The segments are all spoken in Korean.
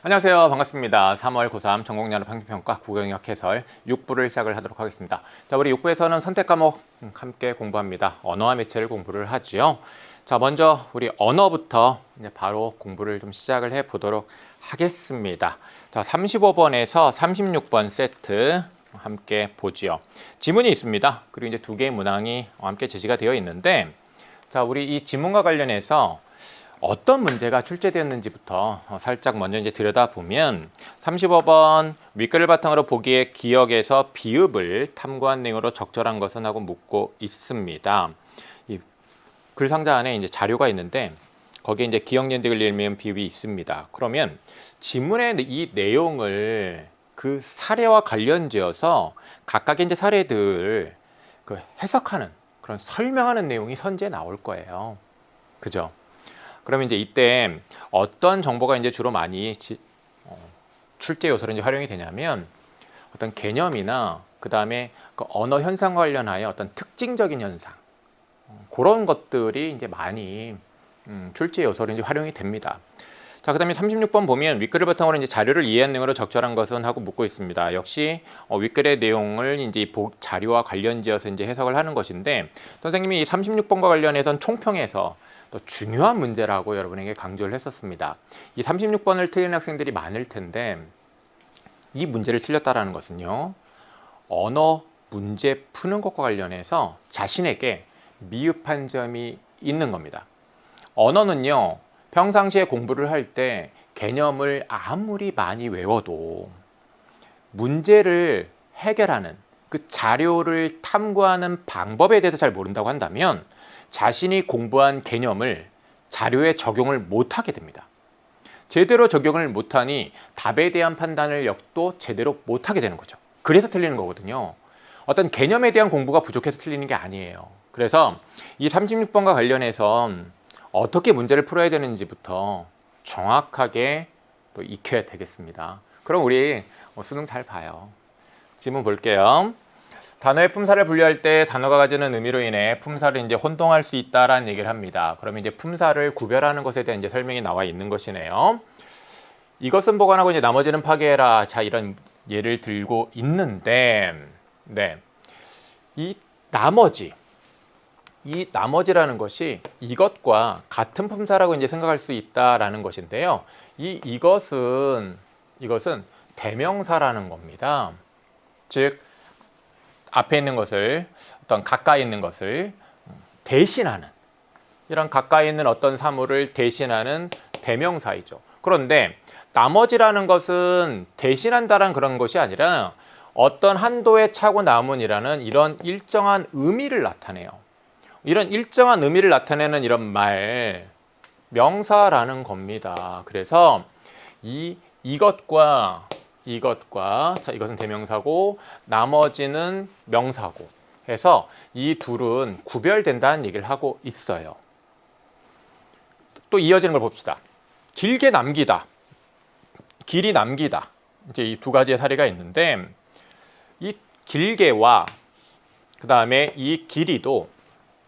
안녕하세요. 반갑습니다. 3월 고3 전공연합 환경평가 국어영역 해설 6부를 시작을 하도록 하겠습니다. 자, 우리 6부에서는 선택 과목 함께 공부합니다. 언어와 매체를 공부를 하지요. 자, 먼저 우리 언어부터 이제 바로 공부를 좀 시작을 해 보도록 하겠습니다. 자, 35번에서 36번 세트 함께 보지요. 지문이 있습니다. 그리고 이제 두 개의 문항이 함께 제시가 되어 있는데, 자, 우리 이 지문과 관련해서 어떤 문제가 출제되었는지부터 살짝 먼저 이제 들여다보면 35번 윗글을 바탕으로 보기에 기억에서 비읍을 탐구한 내용으로 적절한 것은 하고 묻고 있습니다. 이 글 상자 안에 이제 자료가 있는데 거기에 이제 기억 연득을 일면 비읍이 있습니다. 그러면 지문의 이 내용을 그 사례와 관련지어서 각각의 이제 사례들 그 해석하는 그런 설명하는 내용이 선지에 나올 거예요. 그죠? 그러면 이제 이때 어떤 정보가 이제 주로 많이 출제 요소로 이제 활용이 되냐면 어떤 개념이나 그 다음에 그 언어 현상과 관련하여 어떤 특징적인 현상 그런 것들이 이제 많이 출제 요소로 이제 활용이 됩니다. 자, 그다음에 36번 보면 윗글을 바탕으로 이제 자료를 이해한 내용으로 적절한 것은 하고 묻고 있습니다. 역시 윗글의 내용을 이제 자료와 관련지어서 이제 해석을 하는 것인데 선생님이 이 36번과 관련해서는 총평에서 또 중요한 문제라고 여러분에게 강조를 했었습니다. 이 36번을 틀린 학생들이 많을 텐데 이 문제를 틀렸다라는 것은요. 언어 문제 푸는 것과 관련해서 자신에게 미흡한 점이 있는 겁니다. 언어는요. 평상시에 공부를 할 때 개념을 아무리 많이 외워도 문제를 해결하는 그 자료를 탐구하는 방법에 대해서 잘 모른다고 한다면 자신이 공부한 개념을 자료에 적용을 못하게 됩니다. 제대로 적용을 못하니 답에 대한 판단을 역도 제대로 못하게 되는 거죠. 그래서 틀리는 거거든요. 어떤 개념에 대한 공부가 부족해서 틀리는 게 아니에요. 그래서 이 36번과 관련해서 어떻게 문제를 풀어야 되는지부터 정확하게 또 익혀야 되겠습니다. 그럼 우리 수능 잘 봐요. 지문 볼게요. 단어의 품사를 분류할 때 단어가 가지는 의미로 인해 품사를 이제 혼동할 수 있다라는 얘기를 합니다. 그러면 이제 품사를 구별하는 것에 대한 이제 설명이 나와 있는 것이네요. 이것은 보관하고 이제 나머지는 파괴해라. 자, 이런 예를 들고 있는데, 네, 이 나머지라는 것이 이것과 같은 품사라고 이제 생각할 수 있다라는 것인데요. 이것은 대명사라는 겁니다. 즉 앞에 있는 것을 어떤 가까이 있는 것을 대신하는 이런 가까이 있는 어떤 사물을 대신하는 대명사이죠. 그런데 나머지라는 것은 대신한다라는 그런 것이 아니라 어떤 한도에 차고 남은이라는 이런 일정한 의미를 나타내요. 이런 일정한 의미를 나타내는 이런 말 명사라는 겁니다. 그래서 이것과 자, 이것은 대명사고 나머지는 명사고 해서 이 둘은 구별된다는 얘기를 하고 있어요. 또 이어지는 걸 봅시다. 길게 남기다, 길이 남기다. 이제 이 두 가지의 사례가 있는데 이 길게와 그 다음에 이 길이도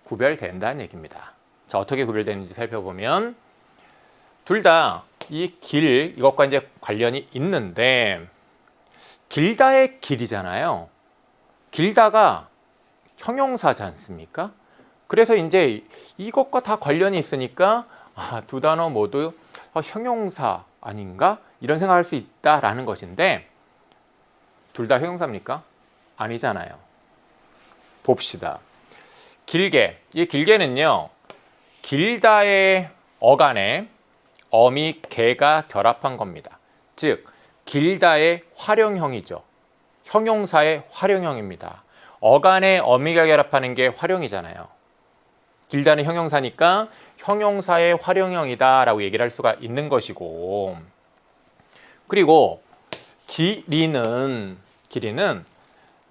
구별된다는 얘기입니다. 자, 어떻게 구별되는지 살펴보면 둘 다 이 이것과 이제 관련이 있는데 길다의 길이잖아요. 길다가 형용사지 않습니까? 그래서 이제 이것과 다 관련이 있으니까 두 단어 모두 형용사 아닌가? 이런 생각할 수 있다라는 것인데 둘 다 형용사입니까? 아니잖아요. 봅시다. 길게, 이 길게는요. 길다의 어간에 어미 개가 결합한 겁니다. 즉 길다의 활용형이죠. 형용사의 활용형입니다. 어간에 어미가 결합하는 게 활용이잖아요. 길다는 형용사니까 형용사의 활용형이다 라고 얘기를 할 수가 있는 것이고, 그리고 길이는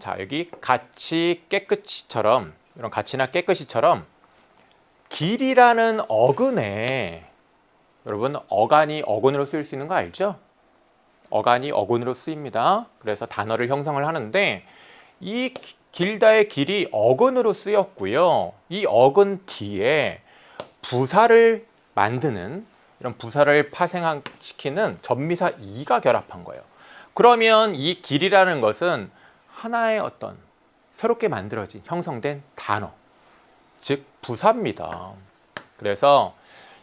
자, 여기 같이 깨끗이처럼 이런 같이나 깨끗이처럼 길이라는 어근에 여러분 어간이 어근으로 쓰일 수 있는 거 알죠? 어간이 어근으로 쓰입니다. 그래서 단어를 형성을 하는데 이 길다의 길이 어근으로 쓰였고요. 이 어근 뒤에 부사를 만드는 이런 부사를 파생시키는 접미사 이가 결합한 거예요. 그러면 이 길이라는 것은 하나의 어떤 새롭게 만들어진 형성된 단어, 즉 부사입니다. 그래서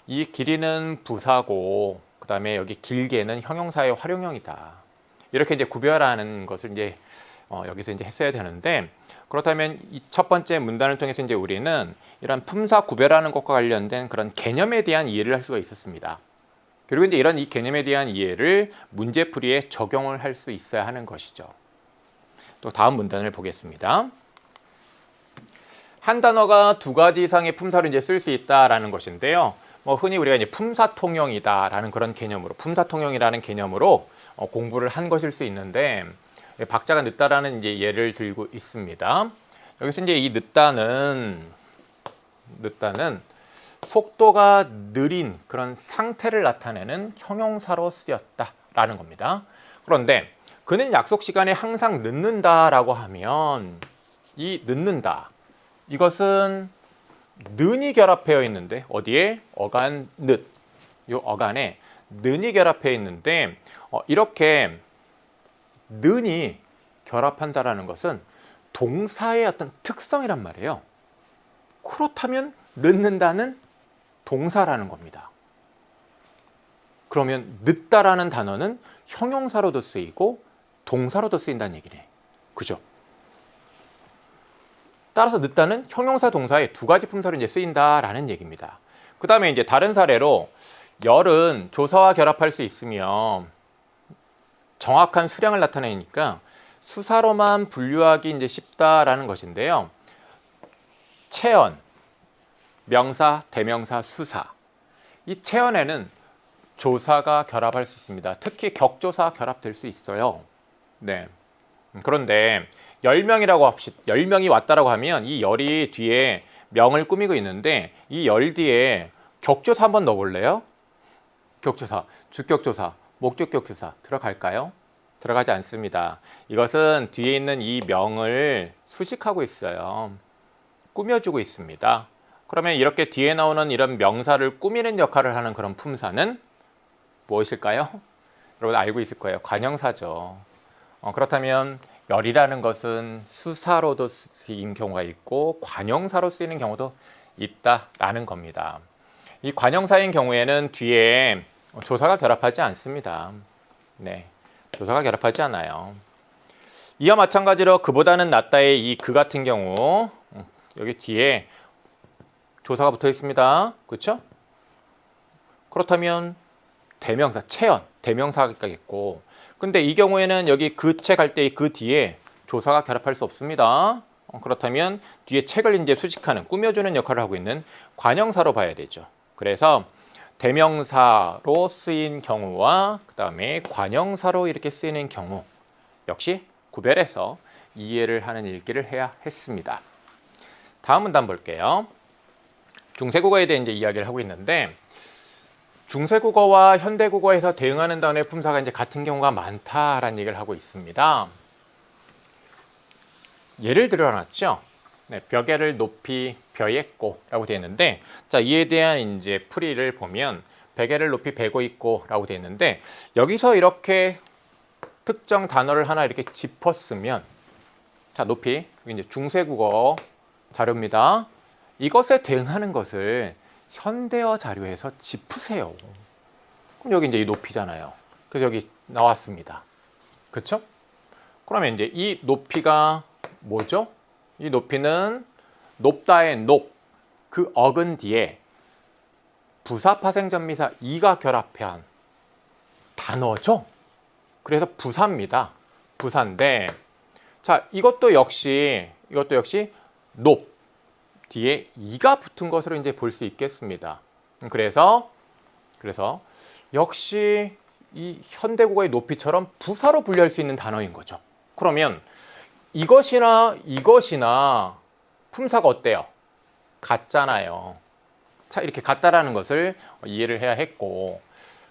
이 길이는 부사고 그다음에 여기 길게는 형용사의 활용형이다. 이렇게 이제 구별하는 것을 이제 여기서 이제 했어야 되는데, 그렇다면 이 첫 번째 문단을 통해서 이제 우리는 이런 품사 구별하는 것과 관련된 그런 개념에 대한 이해를 할 수가 있었습니다. 그리고 이제 이런 이 개념에 대한 이해를 문제풀이에 적용을 할 수 있어야 하는 것이죠. 또 다음 문단을 보겠습니다. 한 단어가 두 가지 이상의 품사로 이제 쓸 수 있다라는 것인데요. 흔히 우리가 이제 품사 통용이다라는 그런 개념으로, 품사 통용이라는 개념으로 공부를 한 것일 수 있는데, 박자가 늦다라는 이제 예를 들고 있습니다. 여기서 이제 이 늦다는 속도가 느린 그런 상태를 나타내는 형용사로 쓰였다라는 겁니다. 그런데 그는 약속 시간에 항상 늦는다라고 하면 이 늦는다, 이것은 는이 결합되어 있는데, 어디에? 어간 늦, 이 어간에 는이 결합되어 있는데, 이렇게 는이 결합한다라는 것은 동사의 어떤 특성이란 말이에요. 그렇다면 늦는다는 동사라는 겁니다. 그러면 늦다라는 단어는 형용사로도 쓰이고 동사로도 쓰인다는 얘기네. 그죠? 따라서 늦다는 형용사 동사의 두 가지 품사로 이제 쓰인다라는 얘기입니다. 그 다음에 이제 다른 사례로 열은 조사와 결합할 수 있으며 정확한 수량을 나타내니까 수사로만 분류하기 이제 쉽다라는 것인데요. 체언, 명사, 대명사, 수사. 이 체언에는 조사가 결합할 수 있습니다. 특히 격조사 결합될 수 있어요. 네. 그런데 10명이라고 합시다. 10명이 왔다라고 하면 이 열이 뒤에 명을 꾸미고 있는데, 이 열 뒤에 격조사 한번 넣어볼래요? 격조사, 주격조사, 목적격조사 들어갈까요? 들어가지 않습니다. 이것은 뒤에 있는 이 명을 수식하고 있어요. 꾸며주고 있습니다. 그러면 이렇게 뒤에 나오는 이런 명사를 꾸미는 역할을 하는 그런 품사는 무엇일까요? 여러분 알고 있을 거예요. 관형사죠. 그렇다면 열이라는 것은 수사로도 쓰인 경우가 있고 관형사로 쓰이는 경우도 있다라는 겁니다. 이 관형사인 경우에는 뒤에 조사가 결합하지 않습니다. 네, 조사가 결합하지 않아요. 이와 마찬가지로 그보다는 낫다의 이 그 같은 경우 여기 뒤에 조사가 붙어 있습니다. 그렇죠? 그렇다면 대명사, 체언, 대명사가 있고, 근데 이 경우에는 여기 그 책 할 때 그 뒤에 조사가 결합할 수 없습니다. 그렇다면 뒤에 책을 이제 수식하는, 꾸며주는 역할을 하고 있는 관형사로 봐야 되죠. 그래서 대명사로 쓰인 경우와 그 다음에 관형사로 이렇게 쓰이는 경우 역시 구별해서 이해를 하는 읽기를 해야 했습니다. 다음 문단 볼게요. 중세국어에 대해 이제 이야기를 하고 있는데, 중세국어와 현대국어에서 대응하는 단어의 품사가 이제 같은 경우가 많다라는 얘기를 하고 있습니다. 예를 들어놨죠. 네, 벽에를 높이 벼였고라고 되어 있는데, 자, 이에 대한 이제 풀이를 보면 베개를 높이 베고 있고라고 되어 있는데, 여기서 이렇게 특정 단어를 하나 이렇게 짚었으면, 자, 높이, 이제 중세국어 자료입니다. 이것에 대응하는 것을 현대어 자료에서 짚으세요. 그럼 여기 이제 이 높이잖아요. 그래서 여기 나왔습니다. 그렇죠? 그러면 이제 이 높이가 뭐죠? 이 높이는 높다의 높, 그 어근 뒤에 부사 파생전미사 이가 결합한 단어죠. 그래서 부사입니다. 부사인데, 자, 이것도 역시 높 뒤에 이가 붙은 것으로 이제 볼 수 있겠습니다. 그래서 역시 이 현대국어의 높이처럼 부사로 분류할 수 있는 단어인 거죠. 그러면 이것이나 품사가 어때요? 같잖아요. 자, 이렇게 같다라는 것을 이해를 해야 했고,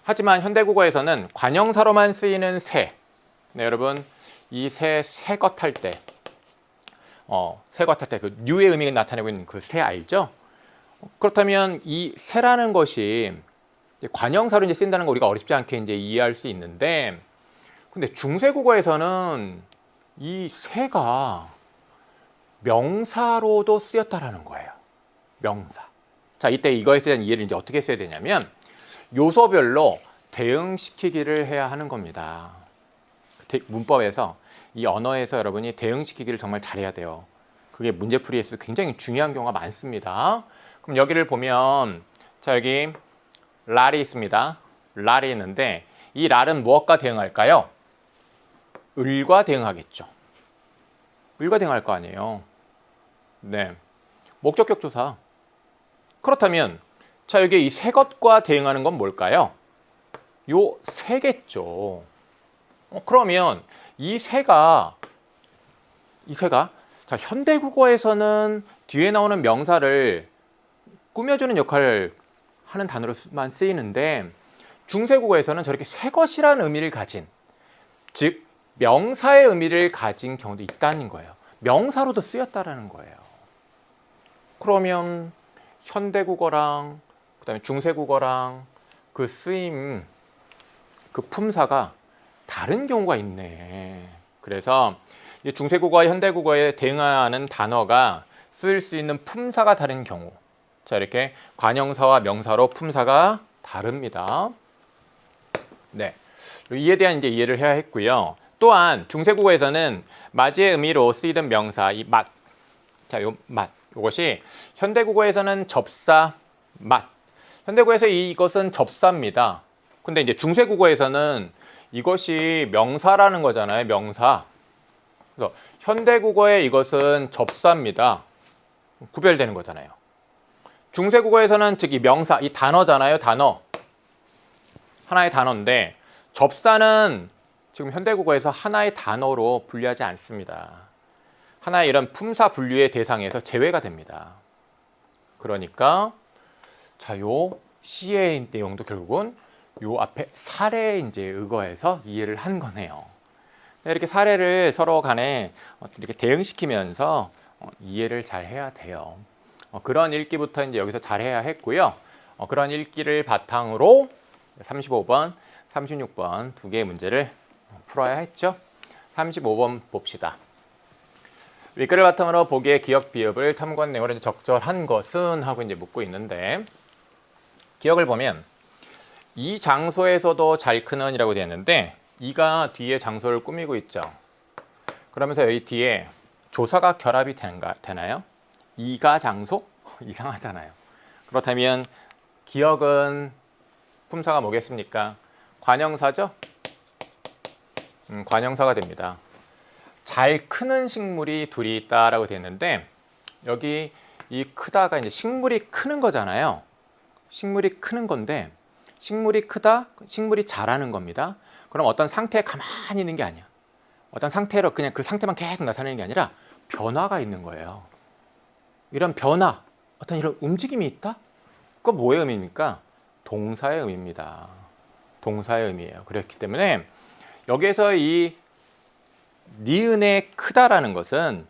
하지만 현대국어에서는 관형사로만 쓰이는 새, 네, 여러분 이 새 것 할 때, 새 것 할 때 그 뉴의 의미가 나타내고 있는 그 새 알죠? 그렇다면 이 새라는 것이 관형사로 이제 쓰인다는 거 우리가 어렵지 않게 이제 이해할 수 있는데, 근데 중세국어에서는 이 새가 명사로도 쓰였다라는 거예요. 명사. 자, 이때 이거에 대한 이해를 이제 어떻게 써야 되냐면 요소별로 대응시키기를 해야 하는 겁니다. 문법에서 이 언어에서 여러분이 대응시키기를 정말 잘해야 돼요. 그게 문제풀이에서 굉장히 중요한 경우가 많습니다. 그럼 여기를 보면 자, 여기 랄이 있습니다. 랄이 있는데 이 랄은 무엇과 대응할까요? 을과 대응하겠죠. 을과 대응할 거 아니에요. 네, 목적격 조사. 그렇다면 자, 여기 이 새 것과 대응하는 건 뭘까요? 요 새겠죠. 그러면 이 새가 자, 현대국어에서는 뒤에 나오는 명사를 꾸며주는 역할을 하는 단어로만 쓰이는데 중세국어에서는 저렇게 새 것이라는 의미를 가진, 즉 명사의 의미를 가진 경우도 있다는 거예요. 명사로도 쓰였다라는 거예요. 그러면 현대국어랑 그다음에 중세국어랑 그 쓰임, 그 품사가 다른 경우가 있네. 그래서 중세국어와 현대국어에 대응하는 단어가 쓸 수 있는 품사가 다른 경우, 자, 이렇게 관형사와 명사로 품사가 다릅니다. 네, 이에 대한 이제 이해를 해야 했고요. 또한 중세국어에서는 맞이의 의미로 쓰이던 명사, 이 맛, 자, 요 맛, 이것이 현대국어에서는 접사, 맛. 현대국어에서 이것은 접사입니다. 근데 이제 중세국어에서는 이것이 명사라는 거잖아요. 명사. 그래서 현대국어에 이것은 접사입니다. 구별되는 거잖아요. 중세국어에서는 즉 이 명사, 이 단어잖아요. 단어. 하나의 단어인데 접사는 지금 현대국어에서 하나의 단어로 분류하지 않습니다. 하나의 이런 품사 분류의 대상에서 제외가 됩니다. 그러니까 자, 요 C의 내용도 결국은 요 앞에 사례에 이제 의거해서 이해를 한 거네요. 이렇게 사례를 서로 간에 이렇게 대응시키면서 이해를 잘 해야 돼요. 그런 읽기부터 이제 여기서 잘 해야 했고요. 그런 읽기를 바탕으로 35번, 36번 두 개의 문제를 풀어야 했죠. 35번 봅시다. 윗글을 바탕으로 보기의 기억 비읍을 탐구한 내용으로 적절한 것은 하고 이제 묻고 있는데, 기억을 보면 이 장소에서도 잘 크는 이라고 되어 있는데 이가 뒤에 장소를 꾸미고 있죠. 그러면서 여기 뒤에 조사가 결합이 되나요? 이가 장소? 이상하잖아요. 그렇다면 기억은 품사가 뭐겠습니까? 관형사죠? 관형사가 됩니다. 잘 크는 식물이 둘이 있다라고 되어 있는데 여기 이 크다가 이제 식물이 크는 거잖아요. 식물이 크는 건데 식물이 크다, 식물이 자라는 겁니다. 그럼 어떤 상태에 가만히 있는 게 아니야. 어떤 상태로 그냥 그 상태만 계속 나타내는 게 아니라 변화가 있는 거예요. 이런 변화, 어떤 이런 움직임이 있다? 그건 뭐의 의미입니까? 동사의 의미입니다. 동사의 의미예요. 그렇기 때문에 여기에서 이 니은의 크다라는 것은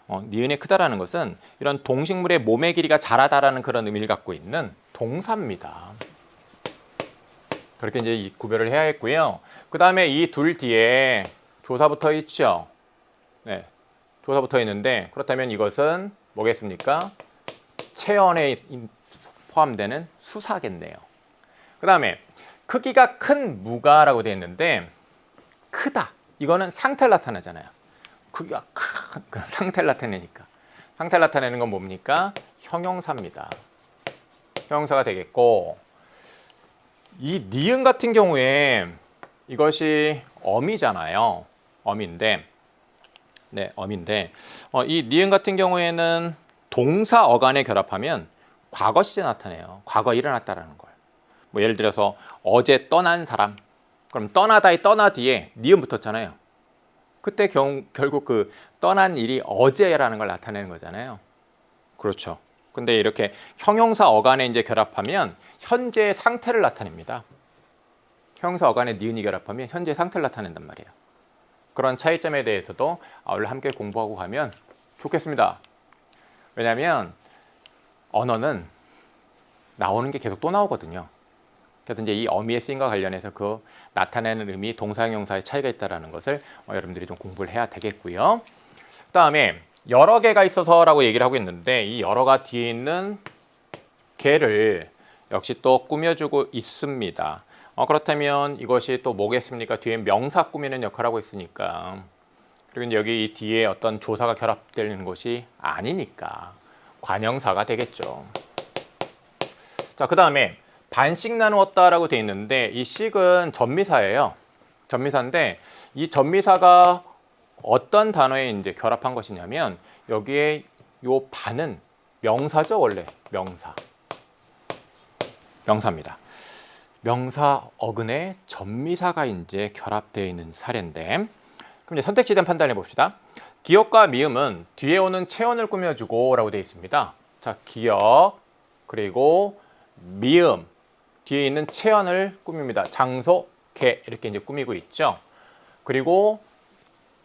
니은의 크다라는 것은 이런 동식물의 몸의 길이가 자라다라는 그런 의미를 갖고 있는 동사입니다. 그렇게 이제 구별을 해야 했고요. 그 다음에 이 둘 뒤에 조사 붙어 있죠. 네, 조사 붙어 있는데 그렇다면 이것은 뭐겠습니까? 체언에 포함되는 수사겠네요. 그 다음에 크기가 큰 무가라고 되어 있는데 크다. 이거는 상태를 나타내잖아요. 크기가 큰 상태를 나타내니까. 상태를 나타내는 건 뭡니까? 형용사입니다. 형용사가 되겠고 이 니은 같은 경우에 이것이 어미잖아요. 어미인데 이 니은 같은 경우에는 동사 어간에 결합하면 과거 시제 나타내요. 과거 일어났다라는 걸. 뭐 예를 들어서 어제 떠난 사람. 그럼 떠나다의 떠나 뒤에 니은 붙었잖아요. 그때 결국 그 떠난 일이 어제라는 걸 나타내는 거잖아요. 그렇죠. 근데 이렇게 형용사 어간에 이제 결합하면 현재의 상태를 나타냅니다. 형용사 어간에 니은이 결합하면 현재의 상태를 나타낸단 말이에요. 그런 차이점에 대해서도 오늘 함께 공부하고 가면 좋겠습니다. 왜냐하면 언어는 나오는 게 계속 또 나오거든요. 그래서 이제 이 어미의 쓰임과 관련해서 그 나타내는 의미, 동사, 형용사의 차이가 있다는 것을 여러분들이 좀 공부를 해야 되겠고요. 그다음에 여러 개가 있어서라고 얘기를 하고 있는데 이 여러가 뒤에 있는 개를 역시 또 꾸며주고 있습니다. 그렇다면 이것이 또 뭐겠습니까? 뒤에 명사 꾸미는 역할을 하고 있으니까. 그리고 이제 여기 이 뒤에 어떤 조사가 결합되는 것이 아니니까 관형사가 되겠죠. 자, 그 다음에 반씩 나누었다라고 되어 있는데 이 식은 전미사예요. 전미사인데 이 전미사가 어떤 단어에 이제 결합한 것이냐면 여기에 요 반은 명사죠, 원래 명사입니다. 명사 어근에 전미사가 이제 결합되어 있는 사례인데 그럼 이제 선택지에 대한 판단해 봅시다. 기역과 미음은 뒤에 오는 체언을 꾸며주고라고 되어 있습니다. 자, 기역 그리고 미음 뒤에 있는 체언을 꾸밉니다. 장소, 개 이렇게 이제 꾸미고 있죠. 그리고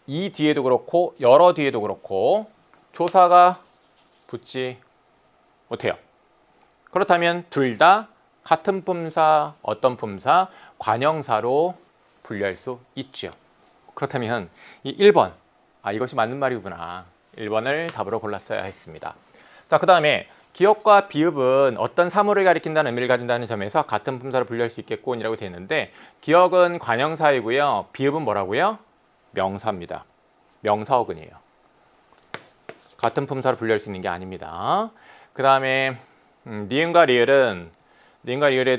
이 뒤에도 그렇고 여러 뒤에도 그렇고 조사가 붙지 못해요. 그렇다면 둘 다 같은 품사, 어떤 품사, 관형사로 분류할 수 있죠. 그렇다면 이 1번, 이것이 맞는 말이구나. 1번을 답으로 골랐어야 했습니다. 자, 그 다음에 기역과 비읍은 어떤 사물을 가리킨다는 의미를 가진다는 점에서 같은 품사로 분류할 수 있겠군이라고 되어 있는데 기역은 관형사이고요. 비읍은 뭐라고요? 명사입니다. 명사어근이에요. 같은 품사로 분류할 수 있는 게 아닙니다. 그 다음에 니은과 리을에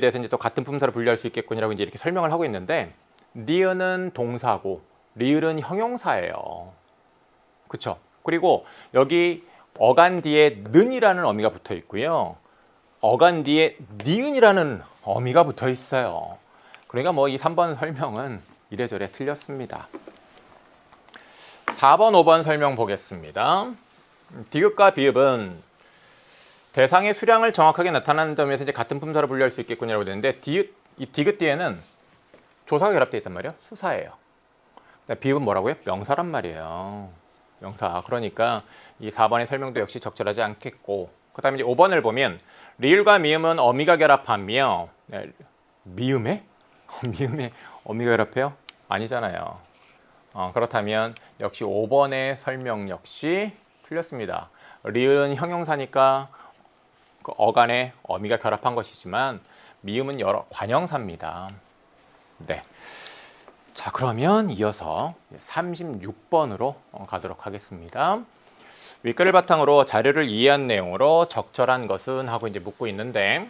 대해서 이제 또 같은 품사로 분류할 수 있겠군이라고 이제 이렇게 설명을 하고 있는데 니은은 동사고 리을은 형용사예요. 그렇죠? 그리고 여기 어간 뒤에 는이라는 어미가 붙어 있고요. 어간 뒤에 니은이라는 어미가 붙어 있어요. 그러니까 뭐 이 3번 설명은 이래저래 틀렸습니다. 4번, 5번 설명 보겠습니다. 디귿과 비읍은 대상의 수량을 정확하게 나타나는 점에서 이제 같은 품사로 분류할 수 있겠군이라고 되는데 이 디귿 뒤에는 조사가 결합되어 있단 말이에요. 수사예요. 비읍은 뭐라고요? 명사란 말이에요. 명사. 그러니까 이 4번의 설명도 역시 적절하지 않겠고 그 다음에 이제 5번을 보면 리을과 미음은 어미가 결합하며 미음에? 미음에 어미가 결합해요? 아니잖아요. 그렇다면 역시 5번의 설명 역시 틀렸습니다. 리을은 형용사니까 그 어간에 어미가 결합한 것이지만 미음은 여러 관형사입니다. 네. 자, 그러면 이어서 36번으로 가도록 하겠습니다. 윗글을 바탕으로 자료를 이해한 내용으로 적절한 것은 하고 이제 묻고 있는데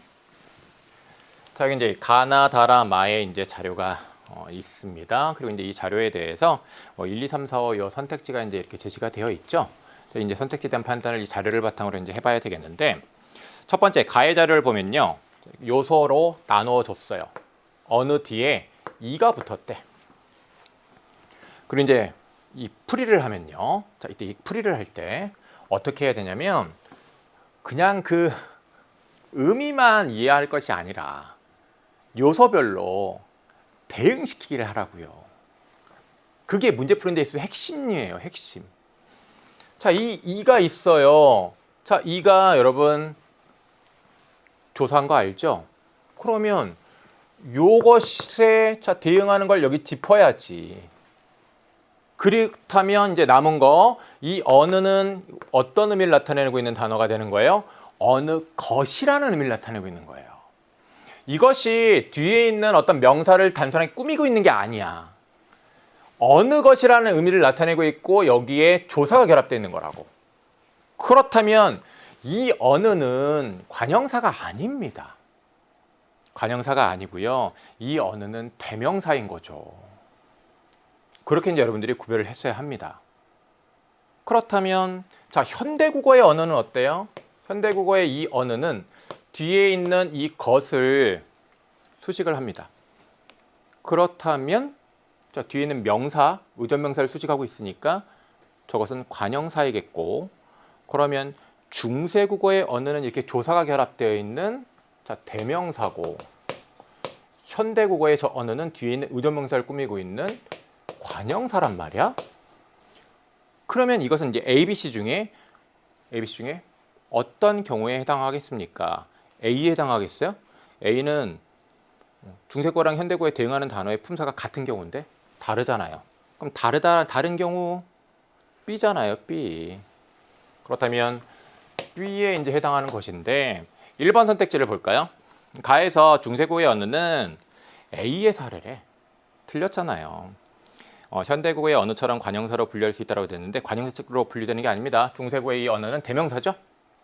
자, 여기 이제 가나 다라 마의 이제 자료가 있습니다. 그리고 이제 이 자료에 대해서 1, 2, 3, 4, 5 요 선택지가 이제 이렇게 제시가 되어 있죠. 이제 선택지에 대한 판단을 이 자료를 바탕으로 이제 해봐야 되겠는데 첫 번째 가해 자료를 보면요. 요소로 나누어 줬어요. 어느 뒤에 이가 붙었대. 그리고 이제 이 풀이를 하면요. 자, 이때 이 풀이를 할 때 어떻게 해야 되냐면 그냥 그 의미만 이해할 것이 아니라 요소별로 대응시키기를 하라고요. 그게 문제 푸는 데 있어서 핵심이에요. 핵심. 자, 이가 있어요. 자, 이가 여러분 조사한 거 알죠? 그러면 요것에 대응하는 걸 여기 짚어야지. 그렇다면 이제 남은 거 이 어느는 어떤 의미를 나타내고 있는 단어가 되는 거예요? 어느 것이라는 의미를 나타내고 있는 거예요. 이것이 뒤에 있는 어떤 명사를 단순하게 꾸미고 있는 게 아니야. 어느 것이라는 의미를 나타내고 있고 여기에 조사가 결합되어 있는 거라고. 그렇다면 이 어느는 관형사가 아닙니다. 관형사가 아니고요. 이 어느는 대명사인 거죠. 그렇게 이제 여러분들이 구별을 했어야 합니다. 그렇다면 자, 현대국어의 언어는 어때요? 현대국어의 이 언어는 뒤에 있는 이 것을 수식을 합니다. 그렇다면 자, 뒤에 있는 명사, 의존명사를 수식하고 있으니까 저것은 관형사이겠고 그러면 중세국어의 언어는 이렇게 조사가 결합되어 있는 자, 대명사고 현대국어의 저 언어는 뒤에 있는 의존명사를 꾸미고 있는 관형사란 말이야. 그러면 이것은 이제 ABC 중에 어떤 경우에 해당하겠습니까? A에 해당하겠어요? A는 중세국어랑 현대국어에 대응하는 단어의 품사가 같은 경우인데 다르잖아요. 그럼 다른 경우 B잖아요, B. 그렇다면 B에 이제 해당하는 것인데 1번 선택지를 볼까요? 가에서 중세국어의 언어는 A의 사례래. 틀렸잖아요. 현대국어의 언어처럼 관형사로 분류할 수 있다고 됐는데 관형사로 분류되는 게 아닙니다. 중세국어의 이 언어는 대명사죠.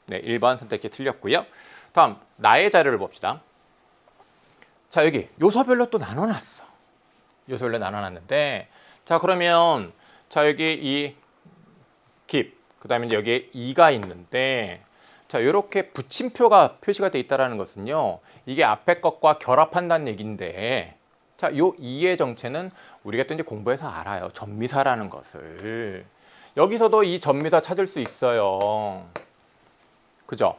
네, 1번 선택지 틀렸고요. 다음 나의 자료를 봅시다. 자, 여기 요소별로 또 나눠놨어. 요소별로 나눠놨는데 자, 그러면 자, 여기 이 keep, 그다음에 이제 여기에 이가 있는데 자, 이렇게 붙임표가 표시가 돼 있다라는 것은요. 이게 앞에 것과 결합한다는 얘기인데 자, 요 이의 정체는 우리가 또 이제 공부해서 알아요. 전미사라는 것을. 여기서도 이 전미사 찾을 수 있어요. 그죠?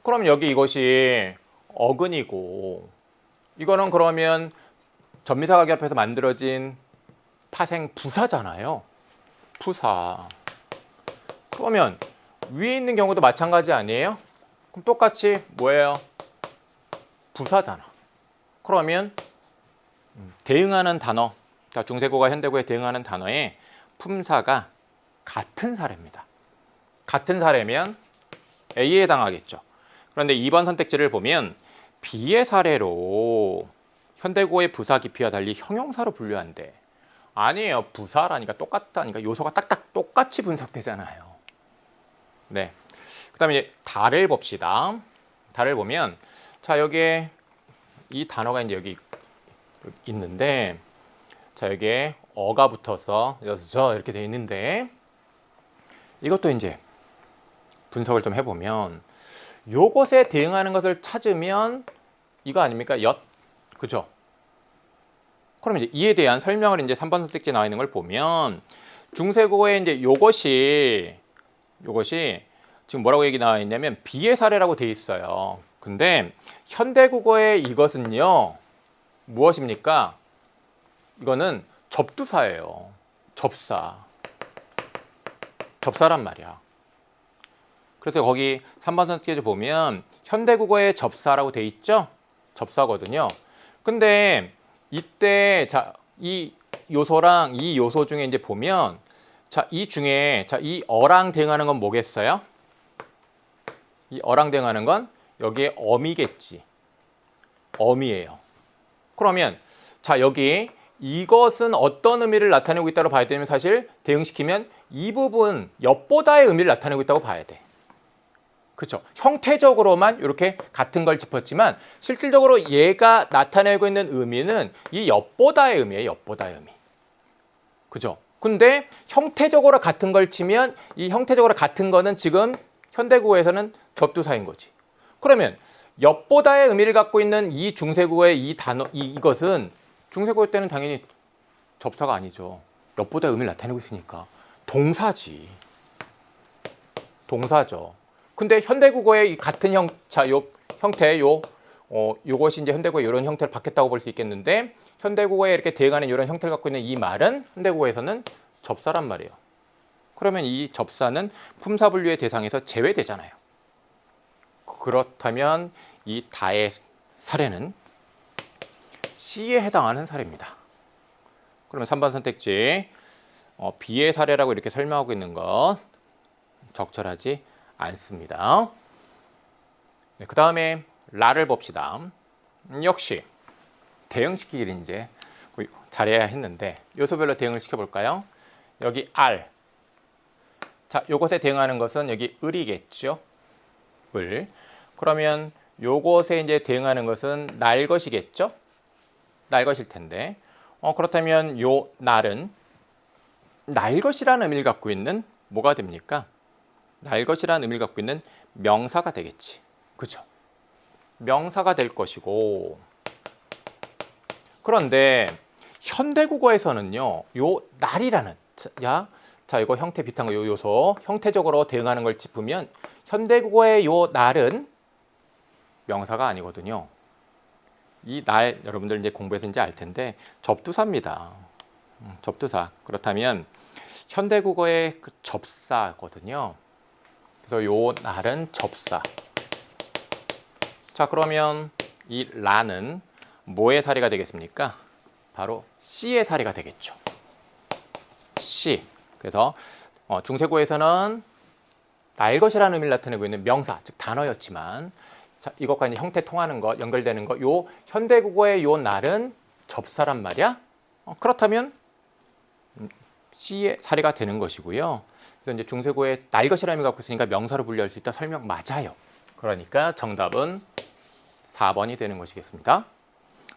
그럼 여기 이것이 어근이고 이거는 그러면 전미사가 결합해서 만들어진 파생 부사잖아요. 부사. 그러면 위에 있는 경우도 마찬가지 아니에요? 그럼 똑같이 뭐예요? 부사잖아. 그러면 대응하는 단어, 중세국어와 현대국어에 대응하는 단어의 품사가 같은 사례입니다. 같은 사례면 A에 해당하겠죠. 그런데 2번 선택지를 보면 B의 사례로 현대국어의 부사 깊이와 달리 형용사로 분류한대. 아니에요. 부사라니까 똑같다니까 요소가 딱딱 똑같이 분석되잖아요. 네. 그다음에 이제 다를 봅시다. 다를 보면 자, 여기에 이 단어가 이제 여기 있는데 자, 여기에 어가 붙어서 저 이렇게 돼 있는데 이것도 이제 분석을 좀 해보면 요것에 대응하는 것을 찾으면 이거 아닙니까? 엿. 그죠? 그럼 이제 이에 대한 설명을 이제 3번 선택지에 나와 있는 걸 보면 중세국어에 이제 요것이 지금 뭐라고 얘기 나와 있냐면 B의 사례라고 돼 있어요. 근데 현대국어의 이것은요. 무엇입니까? 이거는 접두사예요. 접사란 말이야. 그래서 거기 3번 선택지에 보면 현대국어의 접사라고 돼 있죠? 접사거든요. 근데 이때 자, 이 요소랑 이 요소 중에 이제 보면 자, 이 중에 자, 이 어랑 대응하는 건 뭐겠어요? 이 어랑 대응하는 건 여기에 어미겠지. 어미예요. 그러면 자, 여기 이것은 어떤 의미를 나타내고 있다고 봐야 되면 사실 대응시키면 이 부분 엿보다의 의미를 나타내고 있다고 봐야 돼. 그렇죠. 형태적으로만 이렇게 같은 걸 짚었지만 실질적으로 얘가 나타내고 있는 의미는 이 엿보다의 의미예요. 엿보다의 의미. 그죠? 근데 형태적으로 같은 걸 치면 이 형태적으로 같은 거는 지금 현대국어에서는 접두사인 거지. 그러면 엿보다의 의미를 갖고 있는 이 중세국어의 이 단어 이것은 중세국어 때는 당연히 접사가 아니죠. 엿보다의 의미를 나타내고 있으니까 동사지. 동사죠. 근데 현대국어의 같은 형태 요것이 이제 현대국어의 이런 형태를 받겠다고 볼 수 있겠는데 현대국어에 이렇게 대응하는 이런 형태를 갖고 있는 이 말은 현대국어에서는 접사란 말이에요. 그러면 이 접사는 품사 분류의 대상에서 제외되잖아요. 그렇다면 이 다의 사례는 C에 해당하는 사례입니다. 그러면 3번 선택지 B의 사례라고 이렇게 설명하고 있는 것 적절하지 않습니다. 네, 그 다음에 라를 봅시다. 역시 대응시키기를 이제 잘해야 했는데 요소별로 대응을 시켜볼까요? 여기 R. 자, 요것에 대응하는 것은 여기 을이겠죠. 을. 그러면 요것에 이제 대응하는 것은 날 것이겠죠. 날 것일 텐데. 그렇다면 요 날은 날 것이라는 의미를 갖고 있는 뭐가 됩니까? 날 것이라는 의미를 갖고 있는 명사가 되겠지. 그죠? 명사가 될 것이고 그런데 현대국어에서는요. 요 날이라는 자 이거 형태 비슷한 거 요 요소 형태적으로 대응하는 걸 짚으면 현대국어의 요 날은 명사가 아니거든요. 이 날 여러분들 이제 공부해서 이제 알 텐데 접두사입니다. 접두사. 그렇다면 현대국어의 그 접사거든요. 그래서 요 날은 접사. 자, 그러면 이 라는 뭐의 사례가 되겠습니까? 바로 C의 사례가 되겠죠. C. 그래서 중세고에서는 날 것이라는 의미를 나타내고 있는 명사, 즉 단어였지만 자, 이것과 이제 형태 통하는 것, 연결되는 것, 요 현대국어의 요 날은 접사란 말이야. 그렇다면 C의 사례가 되는 것이고요. 그래서 이제 중세고의 날 것이라는 의미가 갖고 있으니까 명사로 분류할 수 있다. 설명 맞아요. 그러니까 정답은 4번이 되는 것이겠습니다.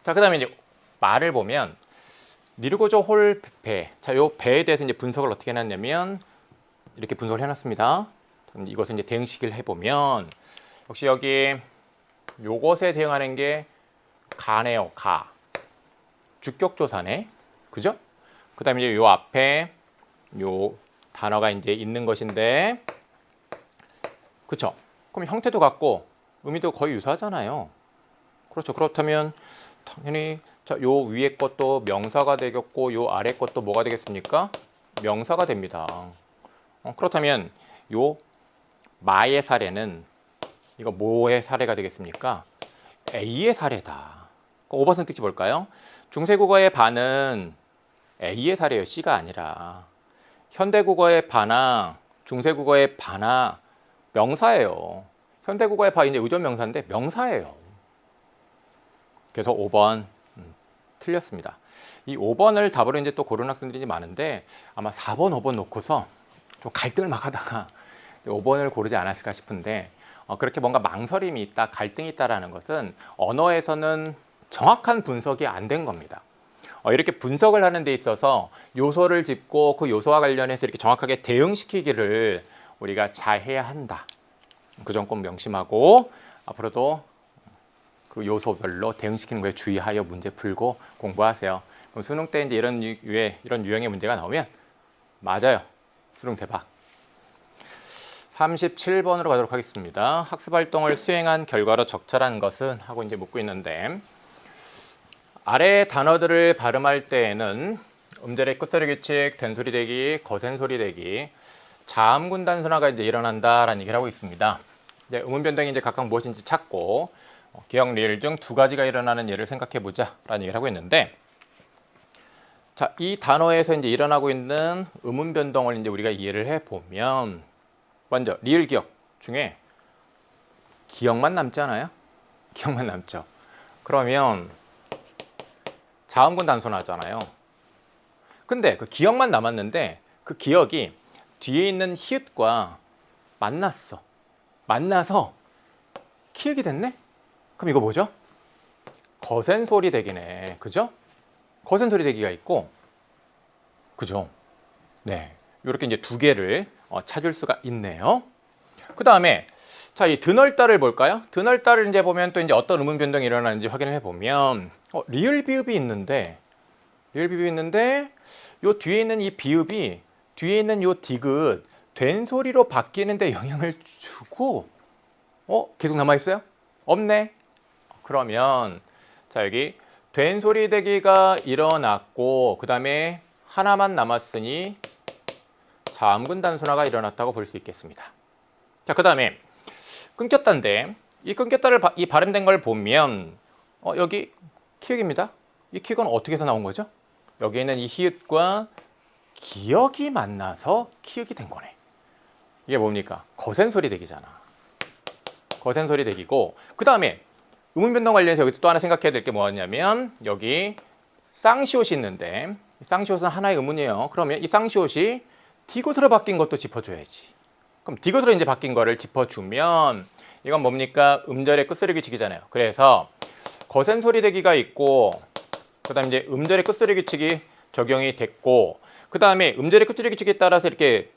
자, 그다음에 이제 말을 보면 니르고조 홀 배. 자, 요 배에 대해서 이제 분석을 어떻게 해놨냐면 이렇게 분석을 해놨습니다. 이것을 이제 대응식을 해보면 역시 여기 요것에 대응하는 게 가네요. 가. 주격조사네. 그죠? 그다음에 이제 요 앞에 요 단어가 이제 있는 것인데, 그렇죠? 그럼 형태도 같고 의미도 거의 유사하잖아요. 그렇죠. 그렇다면 당연히 자, 요 위에 것도 명사가 되겠고 요 아래 것도 뭐가 되겠습니까? 명사가 됩니다. 그렇다면 요 마의 사례는 이거 뭐의 사례가 되겠습니까? A의 사례다. 5번 특집 볼까요? 중세국어의 반은 A의 사례예요. C가 아니라. 현대국어의 바나 중세국어의 바나 명사예요. 현대국어의 바 이제 의존명사인데 명사예요. 그래서 5번 틀렸습니다. 이 5번을 답으로 이제 또 고른 학생들이 많은데 아마 4번, 5번 놓고서 좀 갈등을 막 하다가 5번을 고르지 않았을까 싶은데 그렇게 뭔가 망설임이 있다, 갈등이 있다라는 것은 언어에서는 정확한 분석이 안 된 겁니다. 이렇게 분석을 하는 데 있어서 요소를 짚고 그 요소와 관련해서 이렇게 정확하게 대응시키기를 우리가 잘 해야 한다. 그 점 꼭 명심하고 앞으로도 그 요소별로 대응시키는 거에 주의하여 문제 풀고 공부하세요. 그럼 수능 때 이제 이런 유형의 문제가 나오면 맞아요. 수능 대박. 37번으로 가도록 하겠습니다. 학습 활동을 수행한 결과로 적절한 것은 하고 이제 묻고 있는데 아래 단어들을 발음할 때에는 음절의 끝소리 규칙, 된소리 대기, 거센소리 대기, 자음군 단순화가 이제 일어난다라는 얘기를 하고 있습니다. 이제 음운 변동이 이제 각각 무엇인지 찾고 기역, 리을 중 두 가지가 일어나는 예를 생각해 보자라는 얘기를 하고 있는데, 자, 이 단어에서 이제 일어나고 있는 음운 변동을 이제 우리가 이해를 해 보면 먼저 리을 기역 중에 기역만 남지 않아요? 기역만 남죠. 그러면 자음군 단순화잖아요. 근데 그 기역만 남았는데 그 기역이 뒤에 있는 히읗과 만나서 키읔이 됐네? 그럼 이거 뭐죠? 거센 소리 대기네. 그죠? 거센 소리 대기가 있고, 그죠? 네. 이렇게 이제 두 개를 찾을 수가 있네요. 그 다음에 자, 이 드넓다를 볼까요? 드넓다를 이제 보면 또 이제 어떤 음운 변동이 일어나는지 확인을 해보면 리을 비읍이 있는데 요 뒤에 있는 이 비읍이 뒤에 있는 요 디귿 된 소리로 바뀌는데 영향을 주고 계속 남아 있어요? 없네. 그러면 자, 여기 된 소리 대기가 일어났고 그 다음에 하나만 남았으니 자음군 단순화가 일어났다고 볼 수 있겠습니다. 자, 그 다음에 끊겼다인데 이 끊겼다를 이 발음된 걸 보면 여기 키읔입니다. 이 키읔은 어떻게 해서 나온 거죠? 여기 있는 이 히읗과 기역이 만나서 키읔이 된 거네. 이게 뭡니까? 거센 소리 대기잖아. 거센 소리 대기고 그 다음에 음운 변동 관련해서 여기 또 하나 생각해야 될 게 뭐냐면 여기 쌍시옷이 있는데 쌍시옷은 하나의 음운이에요. 그러면 이 쌍시옷이 디귿으로 바뀐 것도 짚어줘야지. 그럼 디귿으로 이제 바뀐 거를 짚어주면 이건 뭡니까? 음절의 끝소리 규칙이잖아요. 그래서 거센 소리 대기가 있고 그 다음에 이제 음절의 끝소리 규칙이 적용이 됐고 그 다음에 음절의 끝소리 규칙에 따라서 이렇게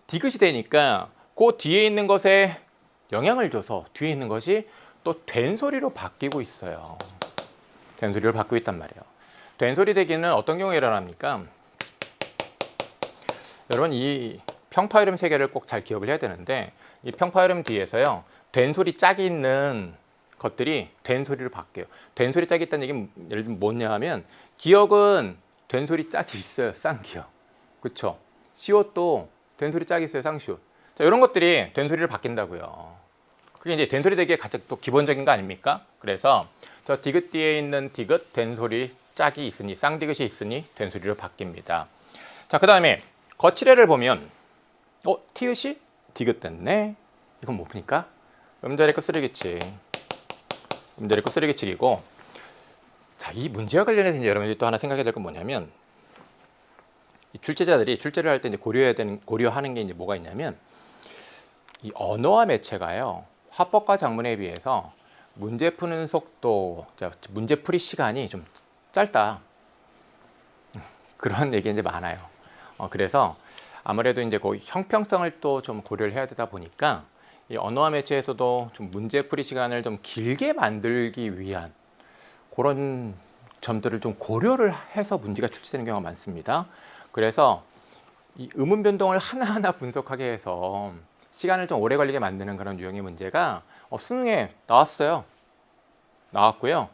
디귿이 되니까 그 뒤에 있는 것에 영향을 줘서 뒤에 있는 것이 또 된 소리로 바뀌고 있어요. 된 소리로 바뀌고 있단 말이에요. 된 소리 대기는 어떤 경우에 일어납니까? 여러분 이 평파이름 세 개를 꼭 잘 기억을 해야 되는데 이 평파이름 뒤에서요. 된 소리 짝이 있는 것들이 된 소리로 바뀌어요. 된 소리 짝이 있다는 얘기는 예를 들면 뭐냐 하면 기역은 된 소리 짝이 있어요. 쌍기역. 그렇죠? 시옷도 된 소리 짝이 있어요. 쌍시옷. 자, 이런 것들이 된 소리를 바뀐다고요. 그게 이제 된 소리 대기의 가장 또 기본적인 거 아닙니까? 그래서 저 디귿 뒤에 있는 디귿 된소리 짝이 있으니 쌍디귿이 있으니 된소리로 바뀝니다. 자, 그 다음에 거칠애를 보면 티읕이 디귿 됐네. 이건 뭡니까? 음절의 끝소리기칙. 음절의 끝소리기칙이고, 자, 이 문제와 관련해서 이제 여러분들이 또 하나 생각해야 될 건 뭐냐면, 이 출제자들이 출제를 할 때 이제 고려하는 게 이제 뭐가 있냐면, 이 언어와 매체가요, 화법과 작문에 비해서 문제 푸는 속도, 문제 풀이 시간이 좀 짧다. 그런 얘기 이제 많아요. 그래서 아무래도 이제 그 형평성을 또 좀 고려를 해야 되다 보니까 이 언어와 매체에서도 좀 문제 풀이 시간을 좀 길게 만들기 위한 그런 점들을 좀 고려를 해서 문제가 출제되는 경우가 많습니다. 그래서 이 음운 변동을 하나하나 분석하게 해서 시간을 좀 오래 걸리게 만드는 그런 유형의 문제가 수능에 나왔고요.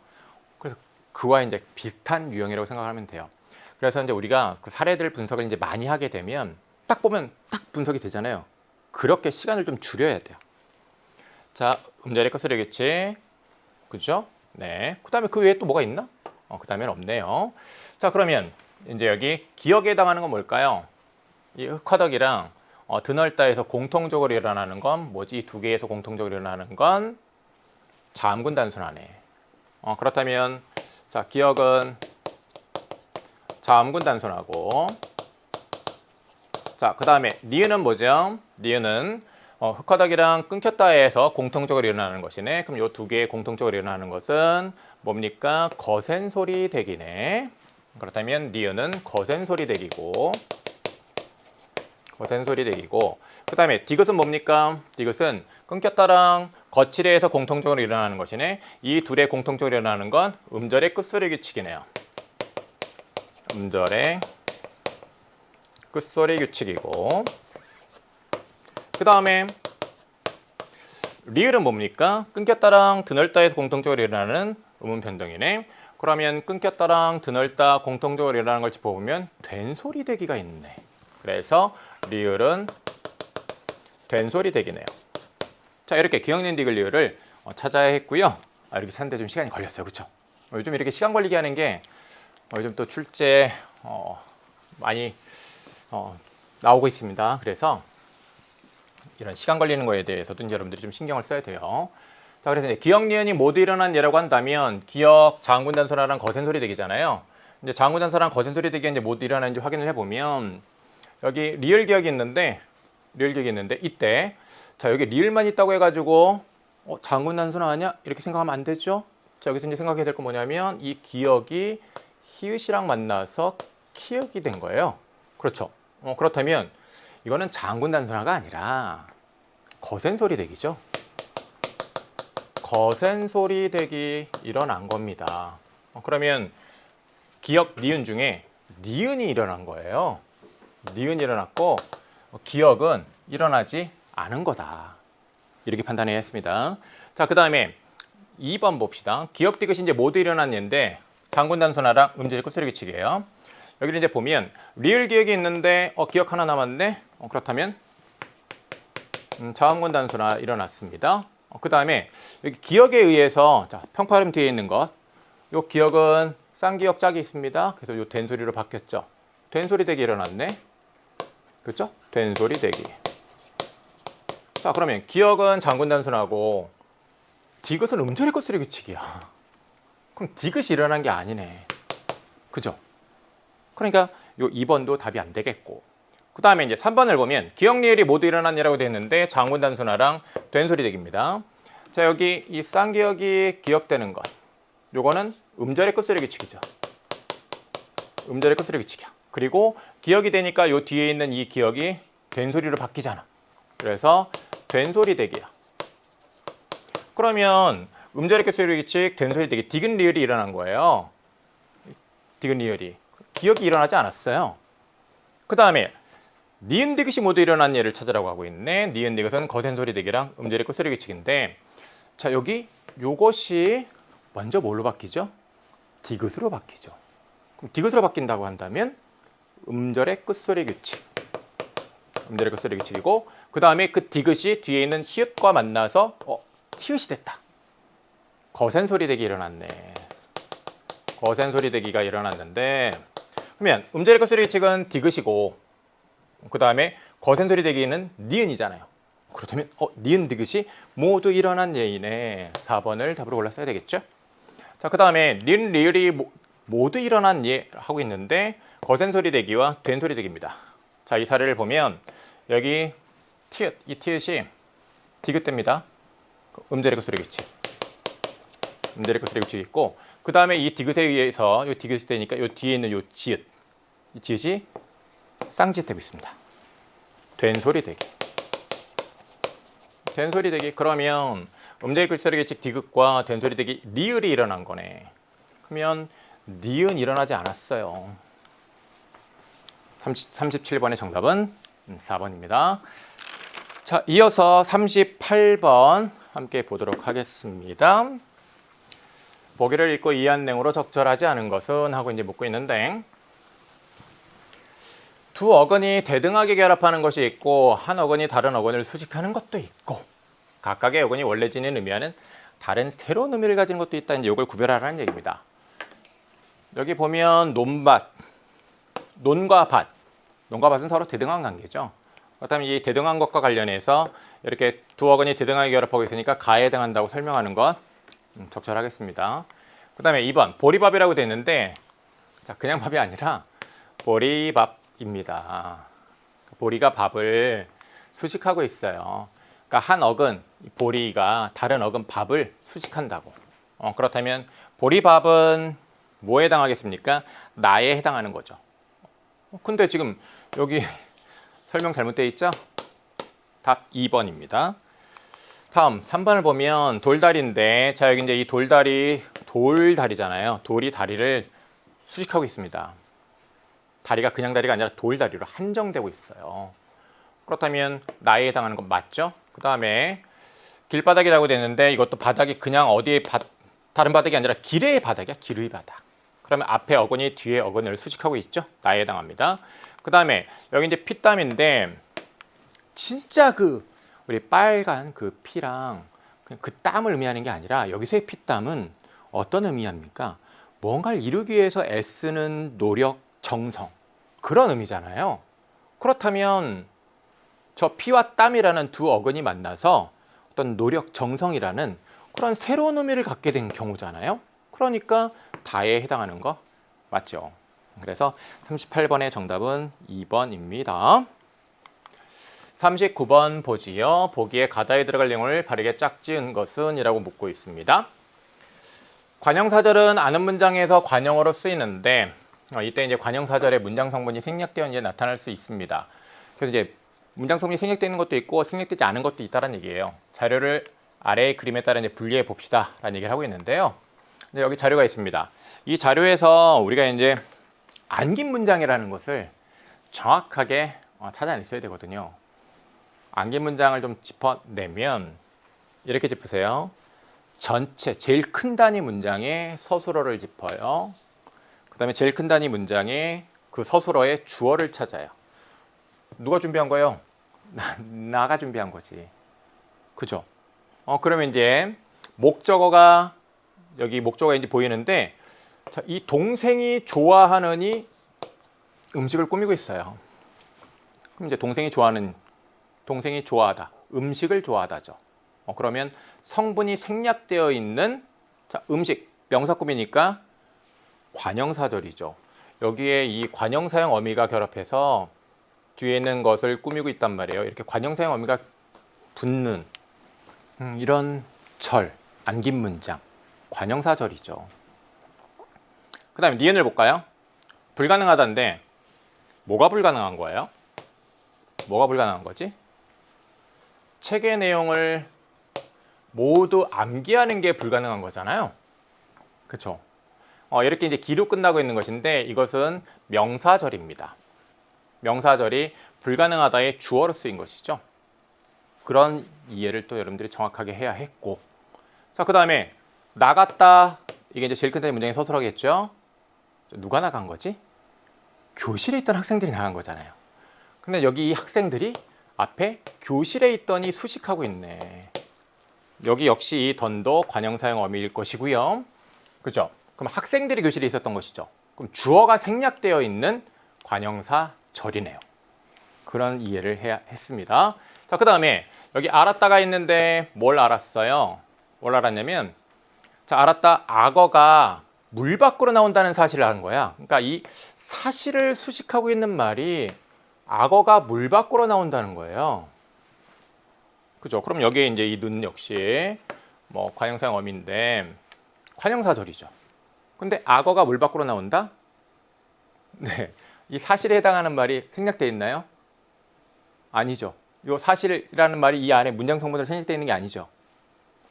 그래서 그와 이제 비슷한 유형이라고 생각하면 돼요. 그래서 이제 우리가 그 사례들 분석을 이제 많이 하게 되면 딱 보면 딱 분석이 되잖아요. 그렇게 시간을 좀 줄여야 돼요. 자, 음절의 끝소리겠지, 그죠? 네. 그다음에 그 외에 또 뭐가 있나? 그다음엔 없네요. 자, 그러면 이제 여기 기역에 해당하는 건 뭘까요? 이 흑화덕이랑 드넓다에서 공통적으로 일어나는 건 뭐지? 이 두 개에서 공통적으로 일어나는 건 자음군 단순하네. 그렇다면 자, 기역은 자음군 단순하고, 자, 그 다음에 니은은 뭐죠? 니은은 흑화덕이랑 끊겼다에서 공통적으로 일어나는 것이네. 그럼 이 두 개의 공통적으로 일어나는 것은 뭡니까? 거센소리 대기네. 그렇다면 니은은 거센소리 대기고, 그 다음에 디귿은 뭡니까? 디귿은 끊겼다랑 거칠애에서 공통적으로 일어나는 것이네. 이 둘의 공통적으로 일어나는 건 음절의 끝소리 규칙이네요. 음절의 끝소리 규칙이고, 그 다음에 리을은 뭡니까? 끊겼다랑 드넓다에서 공통적으로 일어나는 음운 변동이네. 그러면 끊겼다랑 드넓다 공통적으로 일어나는 걸 짚어보면 된소리 대기가 있네. 그래서 리을은 된소리 대기네요. 자, 이렇게 기억니은 디귿 리을을 찾아야 했고요. 이렇게 찾는데 좀 시간이 걸렸어요. 그렇죠? 요즘 이렇게 시간 걸리게 하는 게 요즘 또 출제 많이 나오고 있습니다. 그래서 이런 시간 걸리는 거에 대해서도 이제 여러분들이 좀 신경을 써야 돼요. 자, 그래서 이제 기역 니은이 모두 일어난 예라고 한다면 기역 자음군 단순하랑 거센소리 대기잖아요. 이제 자음군 단순하랑 거센소리 대기가 이제 모두 일어나는지 확인을 해보면 여기 리을 기역이 있는데 이때 자, 여기 리을만 있다고 해가지고 자음군 단순 아니야? 이렇게 생각하면 안 되죠. 자, 여기서 이제 생각해야 될 건 뭐냐면 이 기역이 히읗이랑 만나서 키읔이 된 거예요. 그렇죠. 그렇다면 이거는 자음군 단순화가 아니라 거센소리 대기죠. 거센소리 대기 일어난 겁니다. 그러면 기역 니은 중에 니은이 일어난 거예요. 니은이 일어났고 기역은 일어나지 않은 거다. 이렇게 판단해야 했습니다. 자, 그 다음에 2번 봅시다. 기역 디귿이 이제 모두 일어난 예인데 자음군 단순화랑 음절의 끝소리 규칙이에요. 여기를 이제 보면 리을 기역이 있는데 기역 하나 남았네. 그렇다면 자음군 단순화 일어났습니다. 그 다음에 여기 기역에 의해서 자, 평파음 뒤에 있는 것, 요 기역은 쌍기역 짝이 있습니다. 그래서 요 된소리로 바뀌었죠. 된소리 대기 일어났네. 그렇죠? 된소리 대기. 자, 그러면 기역은 자음군 단순하고 디귿은 음절의 끝소리 규칙이야. 그럼 디귿이 일어난 게 아니네. 그죠? 그러니까 요 2번도 답이 안 되겠고, 그 다음에 이제 3번을 보면 기역 리을이 모두 일어난 예라고 되어 있는데 자음군 단순화랑 된소리 대기입니다. 자, 여기 이 쌍기역이 기역되는 것, 요거는 음절의 끝소리 규칙이죠. 음절의 끝소리 규칙이야. 그리고 기역이 되니까 요 뒤에 있는 이 기역이 된소리로 바뀌잖아. 그래서 된소리 대기야. 그러면 음절의 끝소리 규칙, 된소리 대기, 디귿 리을이 일어난 거예요. 디귿 리을이. 기역이 일어나지 않았어요. 그 다음에 니은 디귿이 모두 일어난 예를 찾으라고 하고 있네. 니은 디귿은 거센소리 대기랑 음절의 끝소리 규칙인데, 자, 여기 요것이 먼저 뭘로 바뀌죠? 디귿으로 바뀌죠. 그럼 디귿으로 바뀐다고 한다면 음절의 끝소리 규칙, 음절의 끝소리 규칙이고, 그 다음에 그 디귿이 뒤에 있는 히읗과 만나서 티읕이 됐다. 거센 소리 대기 일어났네. 거센 소리 대기가 일어났는데, 그러면 음절의 소리 규칙은 디귿이고, 그 다음에 거센 소리 대기는 니은이잖아요. 그렇다면 니은 디귿이 모두 일어난 예이네. 4번을 답으로 골랐어야 되겠죠. 자, 그 다음에 니은 리을이 모두 일어난 예 하고 있는데 거센 소리 대기와 된 소리 대기입니다. 자, 이 사례를 보면 여기 티읕, 이 티읕이 디귿대입니다. 음절의 소리 규칙. 음절의 소리 규칙이 있고, 그 다음에 이 디귿에 의해서 이 디귿이 되니까 이 뒤에 있는 이 지읒, 이 지읒이 쌍지읒 되고 있습니다. 된 소리 대기. 된 소리 대기. 그러면 음절의 소리 규칙 디귿과 된 소리 대기 리을이 일어난 거네. 그러면 니은 일어나지 않았어요. 37번의 정답은 4번입니다. 자, 이어서 38번 함께 보도록 하겠습니다. 보기를 읽고 이해한 내용으로 적절하지 않은 것은 하고 이제 묻고 있는데, 두 어근이 대등하게 결합하는 것이 있고 한 어근이 다른 어근을 수식하는 것도 있고 각각의 어근이 원래 지닌 의미와는 다른 새로운 의미를 가진 것도 있다. 이제 이걸 구별하라는 얘기입니다. 여기 보면 논밭, 논과 밭, 논과 밭은 서로 대등한 관계죠. 그렇다면 이 대등한 것과 관련해서 이렇게 두 어근이 대등하게 결합하고 있으니까 가에 해당한다고 설명하는 것 적절하겠습니다. 그 다음에 2번 보리밥이라고 되어 있는데, 자, 그냥 밥이 아니라 보리밥입니다. 보리가 밥을 수식하고 있어요. 그러니까 한 어근 보리가 다른 어근 밥을 수식한다고. 그렇다면 보리밥은 뭐에 해당하겠습니까? 나에 해당하는 거죠. 근데 지금 여기 설명 잘못되어 있죠? 답 2번입니다. 다음 3번을 보면 돌다리인데, 자, 여기 이제 이 돌다리잖아요. 돌이 다리를 수식하고 있습니다. 다리가 그냥 다리가 아니라 돌다리로 한정되고 있어요. 그렇다면 나에 해당하는 건 맞죠? 그 다음에 길바닥이라고 되는데, 이것도 바닥이 그냥 다른 바닥이 아니라 길의 바닥이야. 길의 바닥. 그러면 앞에 어근이 뒤에 어근을 수식하고 있죠. 나에 해당합니다. 그 다음에 여기 이제 피땀인데, 진짜 우리 빨간 그 피랑 그 땀을 의미하는 게 아니라 여기서의 피땀은 어떤 의미합니까? 뭔가를 이루기 위해서 애쓰는 노력, 정성, 그런 의미잖아요. 그렇다면 저 피와 땀이라는 두 어근이 만나서 어떤 노력, 정성이라는 그런 새로운 의미를 갖게 된 경우잖아요. 그러니까 다에 해당하는 거 맞죠? 그래서 38번의 정답은 2번입니다. 39번 보지요. 보기에 가다에 들어갈 내용을 바르게 짝지은 것은? 이라고 묻고 있습니다. 관형사절은 아는 문장에서 관형어로 쓰이는데, 이때 이제 관형사절의 문장 성분이 생략되어 이제 나타날 수 있습니다. 그래서 이제 문장 성분이 생략되는 것도 있고 생략되지 않은 것도 있다는 얘기예요. 자료를 아래의 그림에 따라 이제 분리해 봅시다라는 얘기를 하고 있는데요. 여기 자료가 있습니다. 이 자료에서 우리가 이제 안긴 문장이라는 것을 정확하게 찾아냈어야 되거든요. 안긴 문장을 좀 짚어내면 이렇게 짚으세요. 전체 제일 큰 단위 문장에 서술어를 짚어요. 그 다음에 제일 큰 단위 문장에 그 서술어의 주어를 찾아요. 누가 준비한 거예요? 나가 준비한 거지. 그죠? 그러면 이제 목적어가 여기 목적어가 이제 보이는데, 자, 이 동생이 좋아하느니 음식을 꾸미고 있어요. 그럼 이제 동생이 좋아하다, 음식을 좋아하다죠. 그러면 성분이 생략되어 있는, 자, 음식, 명사 꾸미니까 관형사절이죠. 여기에 이 관형사형 어미가 결합해서 뒤에 있는 것을 꾸미고 있단 말이에요. 이렇게 관형사형 어미가 붙는 이런 절, 안긴 문장, 관형사절이죠. 그 다음에 니은을 볼까요? 불가능하다인데 뭐가 불가능한 거예요? 뭐가 불가능한 거지? 책의 내용을 모두 암기하는 게 불가능한 거잖아요. 그렇죠? 이렇게 이제 기로 끝나고 있는 것인데 이것은 명사절입니다. 명사절이 불가능하다의 주어로 쓰인 것이죠. 그런 이해를 또 여러분들이 정확하게 해야 했고, 자, 그 다음에 나갔다, 이게 이제 제일 큰 단위 문장이 서술하겠죠. 누가 나간 거지? 교실에 있던 학생들이 나간 거잖아요. 근데 여기 이 학생들이 앞에 교실에 있더니 수식하고 있네. 여기 역시 이 던도 관형사형 어미일 것이고요. 그죠? 그럼 학생들이 교실에 있었던 것이죠. 그럼 주어가 생략되어 있는 관형사 절이네요. 그런 이해를 해야 했습니다. 자, 그 다음에 여기 알았다가 있는데 뭘 알았어요? 뭘 알았냐면, 자, 알았다. 악어가 물 밖으로 나온다는 사실을 아는 거야. 그러니까 이 사실을 수식하고 있는 말이 악어가 물 밖으로 나온다는 거예요. 그죠? 그럼 여기에 이제 이 눈 역시 뭐 관형사형 어미인데 관형사절이죠. 근데 악어가 물 밖으로 나온다? 네. 이 사실에 해당하는 말이 생략되어 있나요? 아니죠. 이 사실이라는 말이 이 안에 문장 성분으로 생략되어 있는 게 아니죠.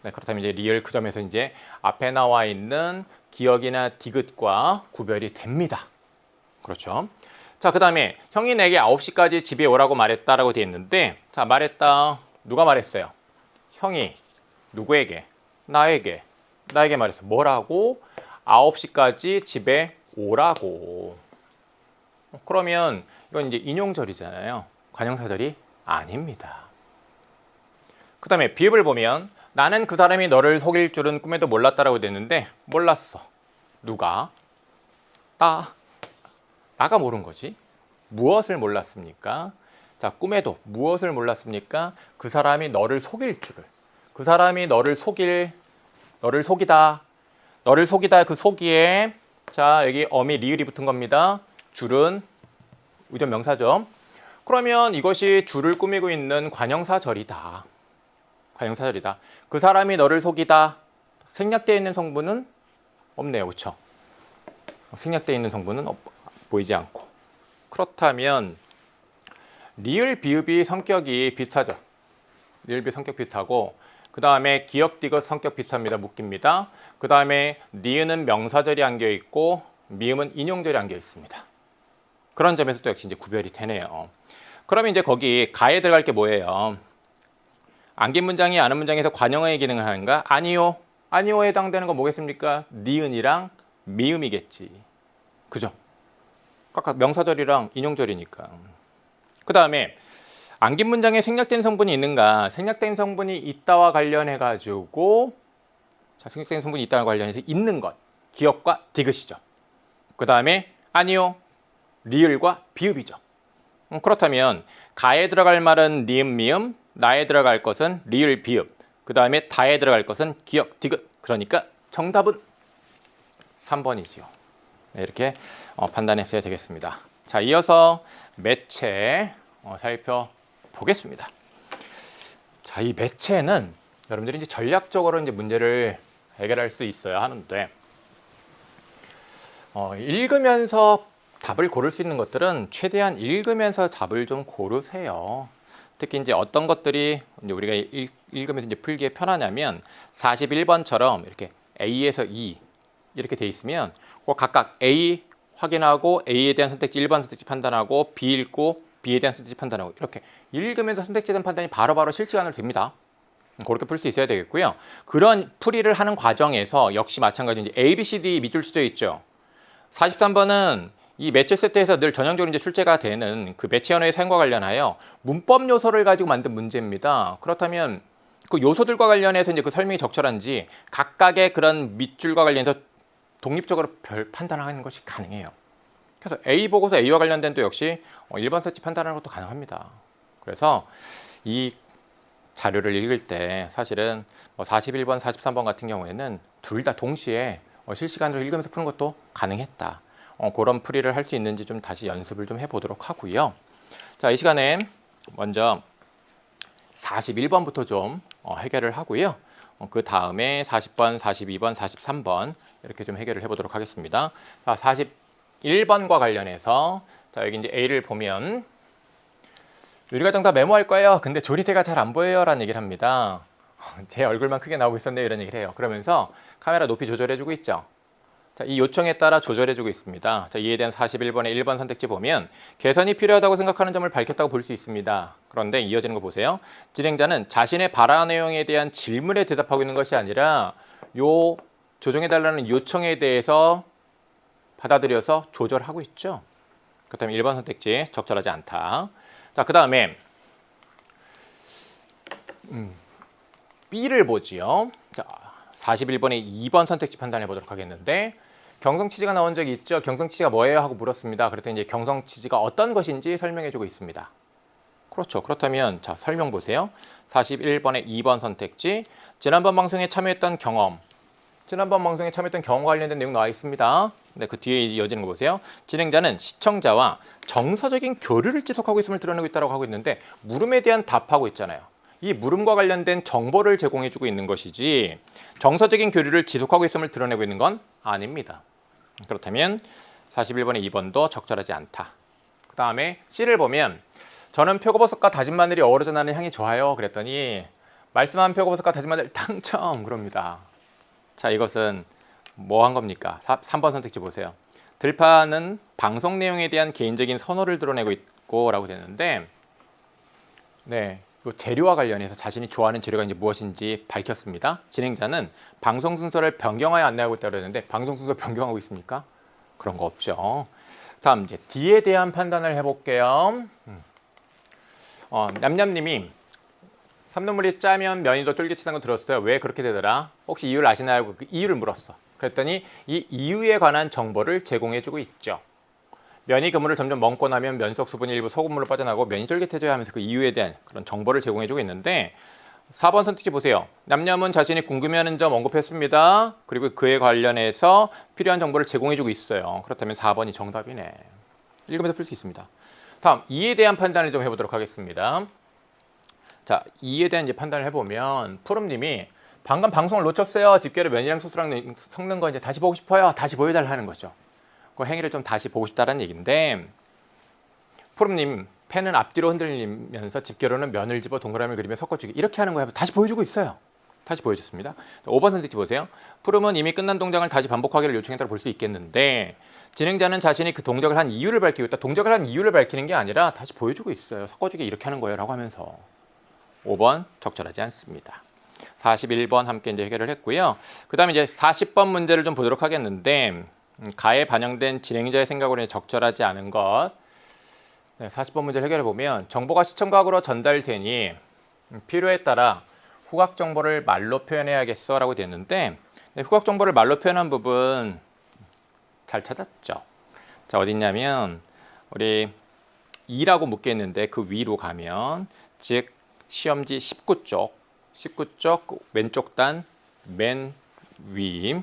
네, 그렇다면 이제 리을 그 점에서 이제 앞에 나와 있는 기억이나 디귿과 구별이 됩니다. 그렇죠. 자, 그 다음에 형이 내게 9시까지 집에 오라고 말했다라고 되어 있는데, 자, 말했다. 누가 말했어요? 형이 누구에게? 나에게 말했어. 뭐라고? 9시까지 집에 오라고. 그러면 이건 이제 인용절이잖아요. 관형사절이 아닙니다. 그 다음에 비읍을 보면 나는 그 사람이 너를 속일 줄은 꿈에도 몰랐다라고 됐는데 몰랐어. 누가? 나가 모른 거지. 무엇을 몰랐습니까? 자, 꿈에도 무엇을 몰랐습니까? 그 사람이 너를 속일 줄을. 그 사람이 너를 속이다. 너를 속이다 그 속이에 자, 여기 어미 리을이 붙은 겁니다. 줄은 의존 명사죠. 그러면 이것이 줄을 꾸미고 있는 관형사절이다. 관형사절이다. 그 사람이 너를 속이다. 생략되어 있는 성분은 없네요. 그렇죠? 생략되어 있는 성분은 보이지 않고. 그렇다면 리을 비읍이 성격이 비슷하죠. 리을 비읍 성격 비슷하고 그 다음에 기억 디귿 성격 비슷합니다. 묶입니다. 그 다음에 니은은 명사절이 안겨 있고 미음은 인용절이 안겨 있습니다. 그런 점에서 또 역시 이제 구별이 되네요. 그러면 이제 거기 가에 들어갈 게 뭐예요? 안긴 문장이 아는 문장에서 관형의 기능을 하는가? 아니요. 아니요에 해당되는 건 뭐겠습니까? 니은이랑 미음이겠지. 그죠? 각각 명사절이랑 인용절이니까. 그 다음에 안긴 문장에 생략된 성분이 있는가? 생략된 성분이 있다와 관련해 가지고 자, 생략된 성분이 있다와 관련해서 있는 것. 기억과 디귿이죠. 그 다음에 아니요. 리을과 비읍이죠. 그렇다면 가에 들어갈 말은 니은, 미음, 나에 들어갈 것은 리을, 비읍, 그 다음에 다에 들어갈 것은 기억, 디귿. 그러니까 정답은 3번이지요. 네, 이렇게 판단했어야 되겠습니다. 자, 이어서 매체 살펴보겠습니다. 자, 이 매체는 여러분들이 이제 전략적으로 이제 문제를 해결할 수 있어야 하는데 읽으면서 답을 고를 수 있는 것들은 최대한 읽으면서 답을 좀 고르세요. 특히 이제 어떤 것들이 이제 우리가 읽으면서 이제 풀기에 편하냐면 41번처럼 이렇게 A에서 E 이렇게 돼 있으면 꼭 각각 A 확인하고 A에 대한 선택지 1번 선택지 판단하고 B 읽고 B에 대한 선택지 판단하고 이렇게 읽으면서 선택지에 대한 판단이 바로바로 실시간으로 됩니다. 그렇게 풀 수 있어야 되겠고요. 그런 풀이를 하는 과정에서 역시 마찬가지로 이제 A, B, C, D 밑줄 쳐져 있죠. 43번은 이 매체 세트에서 늘 전형적으로 이제 출제가 되는 그 매체 언어의 사용과 관련하여 문법 요소를 가지고 만든 문제입니다. 그렇다면 그 요소들과 관련해서 이제 그 설명이 적절한지 각각의 그런 밑줄과 관련해서 독립적으로 별 판단하는 것이 가능해요. 그래서 A 보고서 A와 관련된 또 역시 1번 세트 판단하는 것도 가능합니다. 그래서 이 자료를 읽을 때 사실은 41번, 43번 같은 경우에는 둘 다 동시에 실시간으로 읽으면서 푸는 것도 가능했다. 그런 풀이를 할 수 있는지 좀 다시 연습을 좀 해보도록 하고요. 자, 이 시간에 먼저 41번부터 좀 해결을 하고요. 그 다음에 40번, 42번, 43번 이렇게 좀 해결을 해보도록 하겠습니다. 자, 41번과 관련해서 자, 여기 이제 A를 보면 유리과정 다 메모할 거예요. 근데 조리대가 잘 안 보여요 라는 얘기를 합니다. 제 얼굴만 크게 나오고 있었네요 이런 얘기를 해요. 그러면서 카메라 높이 조절해주고 있죠. 자, 이 요청에 따라 조절해주고 있습니다. 자, 이에 대한 41번의 1번 선택지 보면 개선이 필요하다고 생각하는 점을 밝혔다고 볼 수 있습니다. 그런데 이어지는 거 보세요. 진행자는 자신의 발화 내용에 대한 질문에 대답하고 있는 것이 아니라 요 조정해달라는 요청에 대해서 받아들여서 조절하고 있죠. 그렇다면 1번 선택지 적절하지 않다. 자, 그 다음에 B를 보지요. 자, 41번에 2번 선택지 판단해 보도록 하겠는데 경성치즈가 나온 적이 있죠. 경성치즈가 뭐예요? 하고 물었습니다. 그랬더니 이제 경성치즈가 어떤 것인지 설명해 주고 있습니다. 그렇죠. 그렇다면 자, 설명 보세요. 41번에 2번 선택지. 지난번 방송에 참여했던 경험. 지난번 방송에 참여했던 경험과 관련된 내용 나와 있습니다. 네, 그 뒤에 이어지는 거 보세요. 진행자는 시청자와 정서적인 교류를 지속하고 있음을 드러내고 있다고 하고 있는데 물음에 대한 답하고 있잖아요. 이 물음과 관련된 정보를 제공해주고 있는 것이지 정서적인 교류를 지속하고 있음을 드러내고 있는 건 아닙니다. 그렇다면 41번의 2번도 적절하지 않다. 그 다음에 C를 보면 저는 표고버섯과 다진 마늘이 어우러져 나는 향이 좋아요. 그랬더니 말씀한 표고버섯과 다진 마늘 당첨 그럽니다. 자, 이것은 뭐 한 겁니까? 3번 선택지 보세요. 들판은 방송 내용에 대한 개인적인 선호를 드러내고 있고 라고 되는데 네, 재료와 관련해서 자신이 좋아하는 재료가 이제 무엇인지 밝혔습니다. 진행자는 방송 순서를 변경하여 안내하고 있다고 그랬는데 방송 순서 변경하고 있습니까? 그런 거 없죠. 다음 이제 D에 대한 판단을 해볼게요. 냠냠님이 삼눈물이 짜면 면이 더 쫄깃하다는 거 들었어요. 왜 그렇게 되더라? 혹시 이유를 아시나요? 그 이유를 물었어. 그랬더니 이 이유에 관한 정보를 제공해주고 있죠. 면이 그물을 점점 먹고 나면 면 속 수분이 일부 소금물로 빠져나가고 면이 쫄깃해져야 하면서 그 이유에 대한 그런 정보를 제공해주고 있는데 4번 선택지 보세요. 냠냠은 자신이 궁금해하는 점 언급했습니다. 그리고 그에 관련해서 필요한 정보를 제공해주고 있어요. 그렇다면 4번이 정답이네. 읽으면서 풀 수 있습니다. 다음 이에 대한 판단을 좀 해보도록 하겠습니다. 자, 이에 대한 이제 판단을 해보면 푸름님이 방금 방송을 놓쳤어요. 집게를 면이랑 소스랑 섞는 거 이제 다시 보고 싶어요. 다시 보여달라는 거죠. 그 행위를 좀 다시 보고 싶다는 얘기인데 푸름님 펜은 앞뒤로 흔들리면서 집게로는 면을 집어 동그라미 그리며 섞어주기 이렇게 하는 거예요. 다시 보여주고 있어요. 다시 보여줬습니다. 5번 선택지 보세요. 푸름은 이미 끝난 동작을 다시 반복하기를 요청했다고 볼 수 있겠는데 진행자는 자신이 그 동작을 한 이유를 밝히고 있다. 동작을 한 이유를 밝히는 게 아니라 다시 보여주고 있어요. 섞어주기 이렇게 하는 거예요 라고 하면서 5번 적절하지 않습니다. 41번 함께 이제 해결을 했고요. 그 다음에 이제 40번 문제를 좀 보도록 하겠는데 가에 반영된 진행자의 생각으로 적절하지 않은 것. 네, 40번 문제를 해결해 보면 정보가 시청각으로 전달되니 필요에 따라 후각 정보를 말로 표현해야겠어 라고 되는데 네, 후각 정보를 말로 표현한 부분 잘 찾았죠. 자, 어디 있냐면 우리 2라고 묶여 있는데 그 위로 가면 즉 시험지 19쪽 왼쪽 단 맨 위.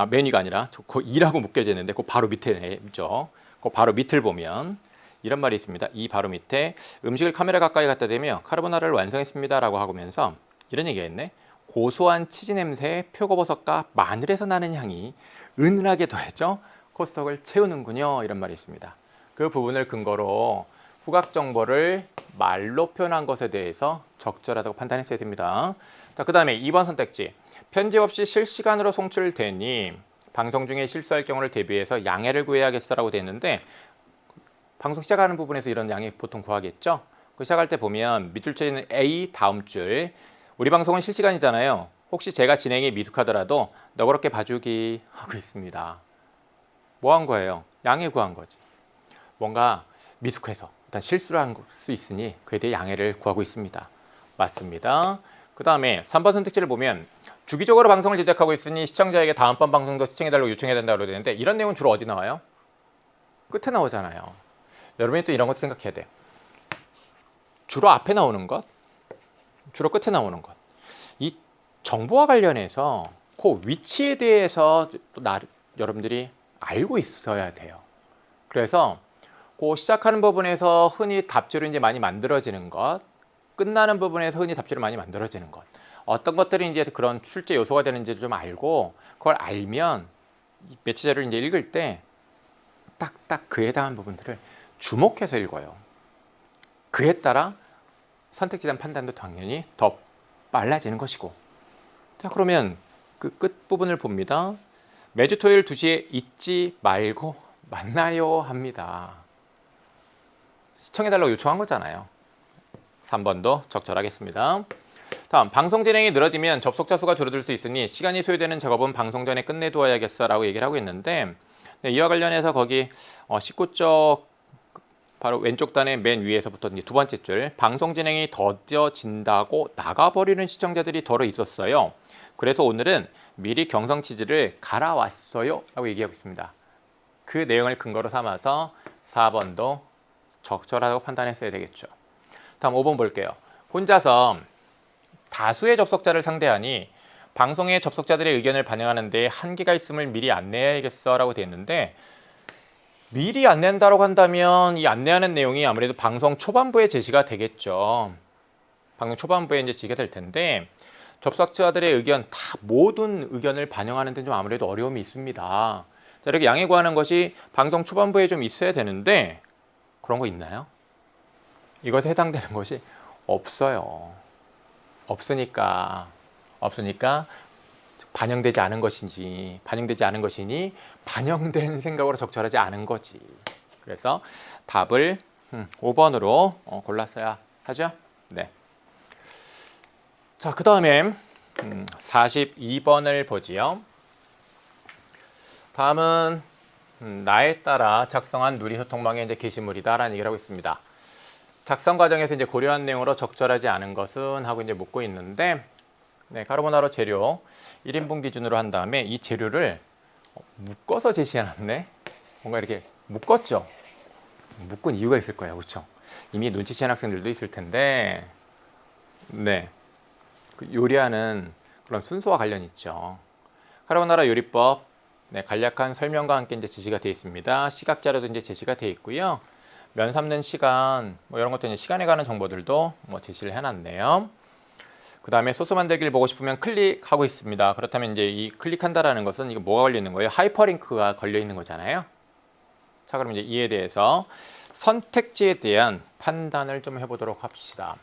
맨 위가 아니라 그 2라고 묶여져 있는데 그 바로 밑에 있죠. 그 바로 밑을 보면 이런 말이 있습니다. 이 바로 밑에 음식을 카메라 가까이 갖다 대며 카르보나라를 완성했습니다 라고 하면서 이런 얘기가 있네. 고소한 치즈 냄새에 표고버섯과 마늘에서 나는 향이 은은하게 더해져 코스톡을 채우는군요. 이런 말이 있습니다. 그 부분을 근거로 후각 정보를 말로 표현한 것에 대해서 적절하다고 판단했어야 됩니다. 자, 그 다음에 2번 선택지. 편집 없이 실시간으로 송출되니 방송 중에 실수할 경우를 대비해서 양해를 구해야겠어라고 되어 있는데 방송 시작하는 부분에서 이런 양해 보통 구하겠죠. 그 시작할 때 보면 밑줄 쳐 있는 A 다음 줄 우리 방송은 실시간이잖아요. 혹시 제가 진행이 미숙하더라도 너그럽게 봐주기 하고 있습니다. 뭐 한 거예요? 양해 구한 거지. 뭔가 미숙해서 일단 실수를 한 수 있으니 그에 대해 양해를 구하고 있습니다. 맞습니다. 그 다음에 3번 선택지를 보면 주기적으로 방송을 제작하고 있으니 시청자에게 다음번 방송도 시청해달라고 요청해야 된다고 되는데 이런 내용은 주로 어디 나와요? 끝에 나오잖아요. 여러분이 또 이런 것도 생각해야 돼. 주로 앞에 나오는 것, 주로 끝에 나오는 것. 이 정보와 관련해서 그 위치에 대해서 또 여러분들이 알고 있어야 돼요. 그래서 그 시작하는 부분에서 흔히 답지로 이제 많이 만들어지는 것, 끝나는 부분에서 흔히 답지로 많이 만들어지는 것, 어떤 것들이 이제 그런 출제 요소가 되는지를 좀 알고 그걸 알면 매체자를 이제 읽을 때 딱딱 그에 해당한 부분들을 주목해서 읽어요. 그에 따라 선택지에 대한 판단도 당연히 더 빨라지는 것이고. 자, 그러면 그 끝부분을 봅니다. 매주 토요일 2시에 잊지 말고 만나요 합니다. 시청해달라고 요청한 거잖아요. 3번도 적절하겠습니다. 다음, 방송 진행이 늘어지면 접속자 수가 줄어들 수 있으니 시간이 소요되는 작업은 방송 전에 끝내두어야겠어 라고 얘기를 하고 있는데 네, 이와 관련해서 거기 19쪽 바로 왼쪽 단의 맨 위에서부터 이제 두 번째 줄, 방송 진행이 더뎌진다고 나가버리는 시청자들이 더러 있었어요. 그래서 오늘은 미리 경성 치즈를 갈아왔어요 라고 얘기하고 있습니다. 그 내용을 근거로 삼아서 4번도 적절하다고 판단했어야 되겠죠. 다음 5번 볼게요. 혼자서 다수의 접속자를 상대하니 방송의 접속자들의 의견을 반영하는 데 한계가 있음을 미리 안내해야겠어 라고 되어 있는데, 미리 안내한다고 한다면 이 안내하는 내용이 아무래도 방송 초반부에 제시가 되겠죠. 방송 초반부에 이제 제시가 될 텐데, 접속자들의 의견, 다 모든 의견을 반영하는 데는 좀 아무래도 어려움이 있습니다. 자, 이렇게 양해 구하는 것이 방송 초반부에 좀 있어야 되는데 그런 거 있나요? 이것에 해당되는 것이 없어요. 없으니까 반영되지 않은 것인지, 반영되지 않은 것이니 반영된 생각으로 적절하지 않은 거지. 그래서 답을 5번으로 골랐어야 하죠. 네. 자, 그 다음에 42번을 보지요. 다음은 나에 따라 작성한 누리소통망의 이제 게시물이다라는 얘기를 하고 있습니다. 작성 과정에서 이제 고려한 내용으로 적절하지 않은 것은 하고 이제 묻고 있는데, 네, 카르보나라 재료 1인분 기준으로 한 다음에 이 재료를 묶어서 제시해놨네. 뭔가 이렇게 묶었죠. 묶은 이유가 있을 거예요, 그렇죠? 이미 눈치챈 학생들도 있을 텐데, 네, 그 요리하는 그런 순서와 관련이 있죠. 카르보나라 요리법, 네, 간략한 설명과 함께 이제 제시가 되어 있습니다. 시각 자료도 이제 제시가 되어 있고요. 면 삶는 시간, 뭐 이런 것도 이제 시간에 관한 정보들도 뭐 제시를 해놨네요. 그 다음에 소스 만들기를 보고 싶으면 클릭하고 있습니다. 그렇다면 이제 이 클릭한다라는 것은 이거 뭐가 걸려 있는 거예요? 하이퍼링크가 걸려 있는 거잖아요. 자, 그럼 이제 이에 대해서 선택지에 대한 판단을 좀 해보도록 합시다.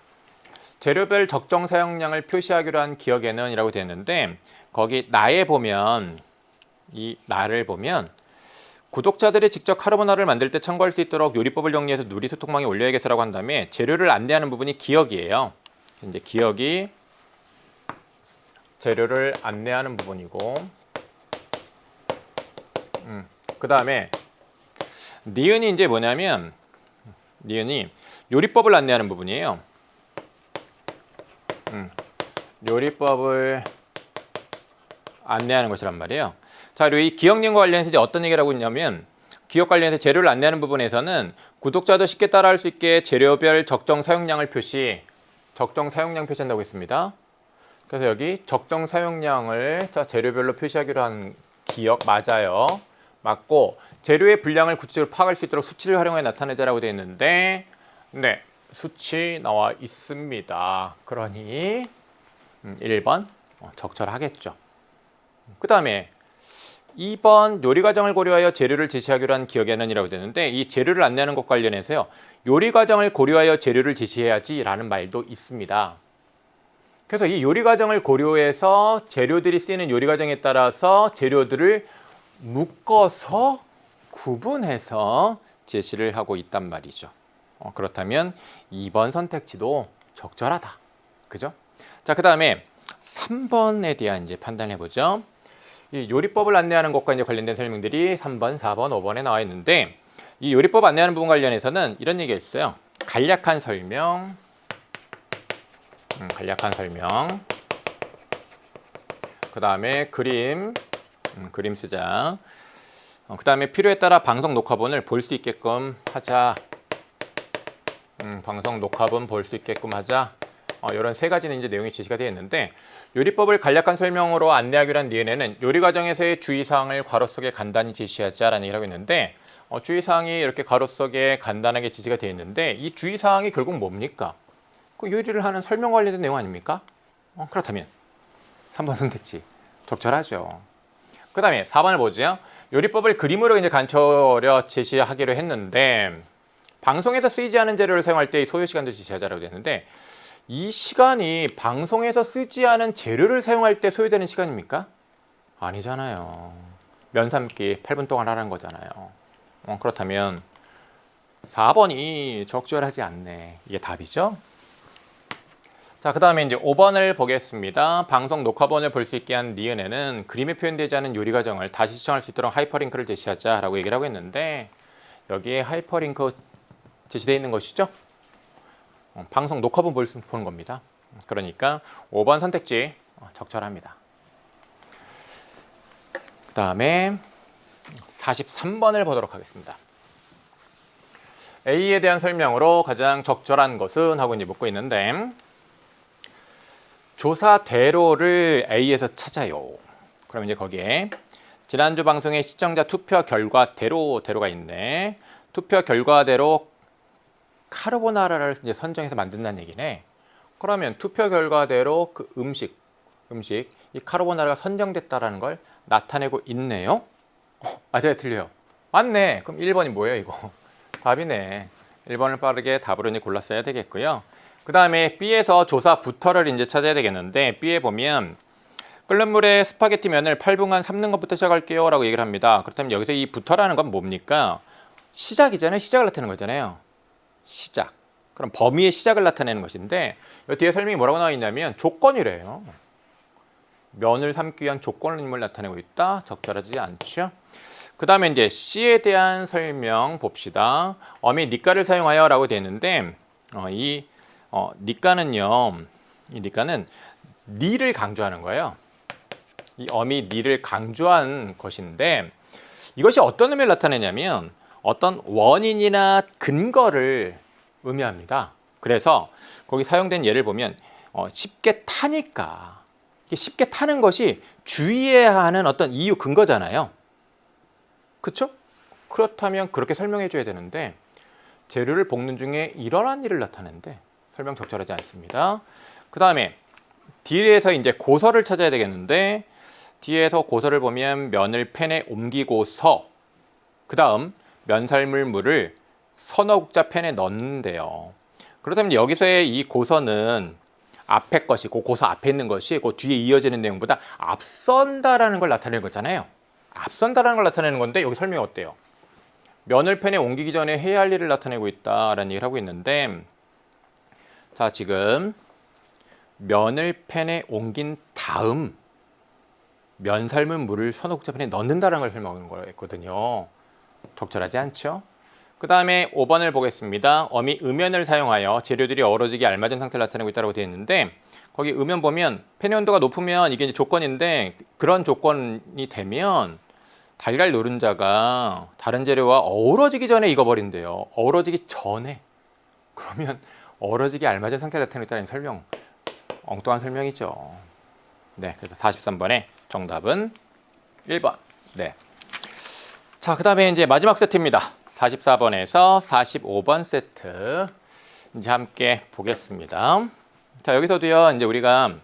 재료별 적정 사용량을 표시하기로 한 기억에는 이라고 되어 있는데, 거기 나에 보면, 이 나를 보면 구독자들이 직접 카르보나라를 만들 때 참고할 수 있도록 요리법을 정리해서 누리소통망에 올려야겠어라고 한 다음에 재료를 안내하는 부분이 기억이에요. 이제 기억이 재료를 안내하는 부분이고, 그 다음에 니은이 이제 뭐냐면, 니은이 요리법을 안내하는 부분이에요. 요리법을 안내하는 것이란 말이에요. 자, 그리고 이 기억 니은과 관련해서 이제 어떤 얘기를 하고 있냐면, 기억 관련해서 재료를 안내하는 부분에서는 구독자도 쉽게 따라할 수 있게 재료별 적정 사용량을 적정 사용량 표시한다고 했습니다. 그래서 여기 적정 사용량을 재료별로 표시하기로 한 기억 맞아요. 맞고, 재료의 분량을 구체적으로 파악할 수 있도록 수치를 활용해 나타내자라고 되어 있는데, 네, 수치 나와 있습니다. 그러니 1번 적절하겠죠. 그 다음에 2번 요리 과정을 고려하여 재료를 제시하기로 한 기억에는 이라고 되는데, 이 재료를 안내하는 것 관련해서요, 요리 과정을 고려하여 재료를 제시해야지 라는 말도 있습니다. 그래서 이 요리 과정을 고려해서 재료들이 쓰이는 요리 과정에 따라서 재료들을 묶어서 구분해서 제시를 하고 있단 말이죠. 그렇다면 2번 선택지도 적절하다. 그죠? 자, 그 다음에 3번에 대한 이제 판단해 보죠. 이 요리법을 안내하는 것과 이제 관련된 설명들이 3번, 4번, 5번에 나와 있는데, 이 요리법 안내하는 부분 관련해서는 이런 얘기가 있어요. 간략한 설명, 그 다음에 그림 쓰자. 그 다음에 필요에 따라 방송 녹화본을 볼 수 있게끔 하자. 방송 녹화본 볼 수 있게끔 하자. 이런 세 가지는 이제 내용이 제시가 되어 있는데, 요리법을 간략한 설명으로 안내하기로 한 니은에는 요리 과정에서의 주의사항을 괄호 속에 간단히 제시하자라는 얘기를 하고 있는데, 주의사항이 이렇게 괄호 속에 간단하게 제시가 되어 있는데, 이 주의사항이 결국 뭡니까? 그 요리를 하는 설명 관련된 내용 아닙니까? 그렇다면 3번 선택지 적절하죠. 그 다음에 4번을 보죠. 요리법을 그림으로 이제 간추려 제시하기로 했는데, 방송에서 쓰이지 않은 재료를 사용할 때 소요 시간도 제시하자라고 되는데, 이 시간이 방송에서 쓰지 않은 재료를 사용할 때 소요되는 시간입니까? 아니잖아요. 면 삶기 8분 동안 하라는 거잖아요. 그렇다면 4번이 적절하지 않네. 이게 답이죠? 자, 그 다음에 이제 5번을 보겠습니다. 방송 녹화본을 볼 수 있게 한 니은에는 그림에 표현되지 않은 요리 과정을 다시 시청할 수 있도록 하이퍼링크를 제시하자라고 얘기를 하고 있는데, 여기에 하이퍼링크 제시되어 있는 것이죠. 방송 녹화본 보는 겁니다. 그러니까 5번 선택지 적절합니다. 그 다음에 43번을 보도록 하겠습니다. A에 대한 설명으로 가장 적절한 것은 하고 이제 묻고 있는데, 조사대로를 A에서 찾아요. 그럼 이제 거기에 지난주 방송의 시청자 투표 결과대로가 있네. 투표 결과대로 카르보나라를 이제 선정해서 만든다는 얘기네. 그러면 투표 결과대로 그 음식 이 카르보나라가 선정됐다라는 걸 나타내고 있네요. 맞아요, 틀려요? 맞네. 그럼 1번이 뭐예요, 이거? 답이네. 1번을 빠르게 답으로 이제 골랐어야 되겠고요. 그 다음에 B에서 조사부터를 이제 찾아야 되겠는데, B에 보면 끓는 물에 스파게티 면을 8분간 삶는 것부터 시작할게요 라고 얘기를 합니다. 그렇다면 여기서 이 부터라는 건 뭡니까? 시작이잖아요. 시작을 나타내는 거잖아요. 시작. 그럼 범위의 시작을 나타내는 것인데, 이 뒤에 설명이 뭐라고 나와 있냐면 조건이래요. 면을 삶기 위한 조건을 나타내고 있다. 적절하지 않죠. 그 다음에 이제 C에 대한 설명 봅시다. 어미 니까를 사용하여 라고 되어 있는데, 니까는요, 이 니까는 니를 강조하는 거예요. 이 어미 니를 강조한 것인데, 이것이 어떤 의미를 나타내냐면 어떤 원인이나 근거를 의미합니다. 그래서 거기 사용된 예를 보면 쉽게 타니까, 이게 쉽게 타는 것이 주의해야 하는 어떤 이유 근거잖아요. 그렇죠? 그렇다면 그렇게 설명해 줘야 되는데, 재료를 볶는 중에 일어난 일을 나타내는데 설명 적절하지 않습니다. 그 다음에 D에서 이제 고서를 찾아야 되겠는데, D에서 고서를 보면 면을 팬에 옮기고서 그 다음 면 삶을 물을 서너 국자 팬에 넣는데요. 그렇다면 여기서의 이 고서는 앞에 것이, 그 고서 앞에 있는 것이 그 뒤에 이어지는 내용보다 앞선다라는 걸 나타내는 거잖아요. 앞선다라는 걸 나타내는 건데, 여기 설명이 어때요? 면을 팬에 옮기기 전에 해야 할 일을 나타내고 있다라는 얘기를 하고 있는데, 자, 지금 면을 팬에 옮긴 다음 면 삶은 물을 서너 국자 팬에 넣는다라는 걸 설명하는 거였거든요. 적절하지 않죠? 그 다음에 5번을 보겠습니다. 어미 음연을 사용하여 재료들이 얼어지기 알맞은 상태를 나타내고 있다고 되어 있는데, 거기 음연 보면 팬의 온도가 높으면 이게 이제 조건인데, 그런 조건이 되면 달걀 노른자가 다른 재료와 어우러지기 전에 익어버린대요. 어우러지기 전에. 그러면 어우러지기 알맞은 상태를 나타내고 있다는 설명, 엉뚱한 설명이죠. 네, 그래서 43번의 정답은 1번. 네. 자, 그 다음에 이제 마지막 세트입니다. 44번에서 45번 세트 이제 함께 보겠습니다. 자, 여기서도요, 이제 우리가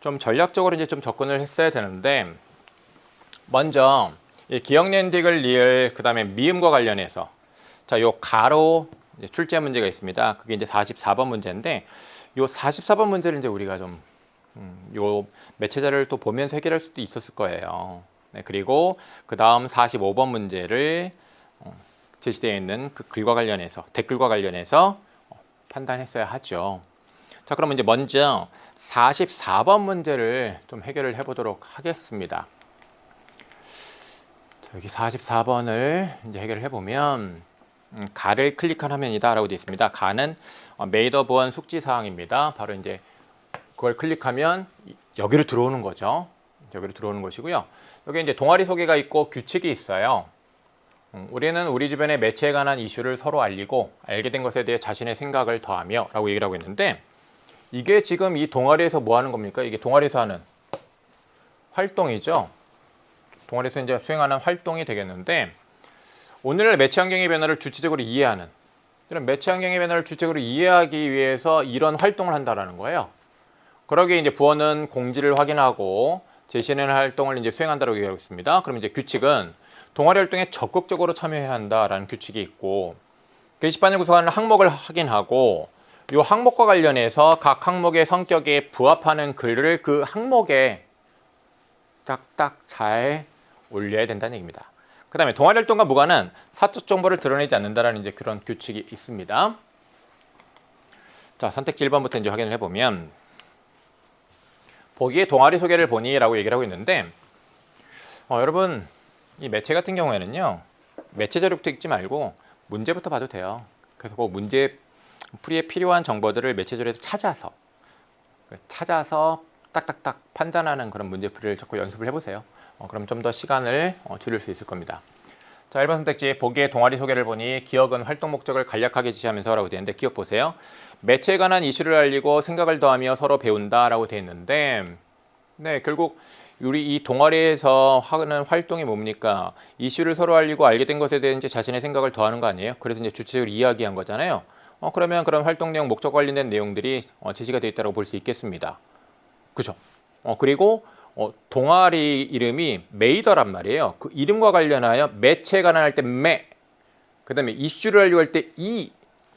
좀 전략적으로 이제 좀 접근을 했어야 되는데, 먼저 이 기억년딕을 리을, 그 다음에 미음과 관련해서, 자, 요 가로 출제 문제가 있습니다. 그게 이제 44번 문제인데, 요 44번 문제를 이제 우리가 좀 요 매체자를 또 보면서 해결할 수도 있었을 거예요. 네, 그리고 그 다음 45번 문제를 제시되어 있는 그 글과 관련해서, 댓글과 관련해서 판단했어야 하죠. 자, 그럼 이제 먼저 44번 문제를 좀 해결을 해보도록 하겠습니다. 자, 여기 44번을 이제 해결을 해보면, 가를 클릭한 화면이다 라고 되어 있습니다. 가는 메이더보안 숙지 사항입니다. 바로 이제 그걸 클릭하면 여기로 들어오는 거죠. 여기로 들어오는 것이고요. 여기 이제 동아리 소개가 있고 규칙이 있어요. 우리는 우리 주변의 매체에 관한 이슈를 서로 알리고 알게 된 것에 대해 자신의 생각을 더하며 라고 얘기를 하고 있는데, 이게 지금 이 동아리에서 뭐 하는 겁니까? 이게 동아리에서 하는 활동이죠. 동아리에서 이제 수행하는 활동이 되겠는데, 오늘날 매체 환경의 변화를 주체적으로 이해하는, 이런 매체 환경의 변화를 주체적으로 이해하기 위해서 이런 활동을 한다라는 거예요. 그러기에 이제 부원은 공지를 확인하고 제시하는 활동을 이제 수행한다고 얘기하고 있습니다. 그럼 이제 규칙은 동아리 활동에 적극적으로 참여해야 한다라는 규칙이 있고, 게시판을 구성하는 항목을 확인하고 이 항목과 관련해서 각 항목의 성격에 부합하는 글을 그 항목에 딱딱 잘 올려야 된다는 얘기입니다. 그 다음에 동아리 활동과 무관한 사적 정보를 드러내지 않는다라는 이제 그런 규칙이 있습니다. 자, 선택지 1번부터 이제 확인을 해보면, 보기에 동아리 소개를 보니 라고 얘기를 하고 있는데, 여러분, 이 매체 같은 경우에는요, 매체 자료부터 읽지 말고 문제부터 봐도 돼요. 그래서 그 문제 풀이에 필요한 정보들을 매체절에서 찾아서 딱딱딱 판단하는 그런 문제풀이를 자꾸 연습을 해보세요. 그럼 좀 더 시간을 줄일 수 있을 겁니다. 자, 1번 선택지 보기의 동아리 소개를 보니 기억은 활동 목적을 간략하게 지시하면서 라고 되어 있는데 기억 보세요. 매체에 관한 이슈를 알리고 생각을 더하며 서로 배운다 라고 되어 있는데 네, 결국 우리 이 동아리에서 하는 활동이 뭡니까? 이슈를 서로 알리고 알게 된 것에 대해 이제 자신의 생각을 더하는 거 아니에요? 그래서 이제 주체적으로 이야기한 거잖아요. 그러면 그런 활동 내용, 목적 관련된 내용들이 제시가 되어 있다고 볼 수 있겠습니다. 그죠? 그리고 동아리 이름이 메이더란 말이에요. 그 이름과 관련하여 매체에 관한 할 때 매, 그 다음에 이슈를 하려고 할 때 이,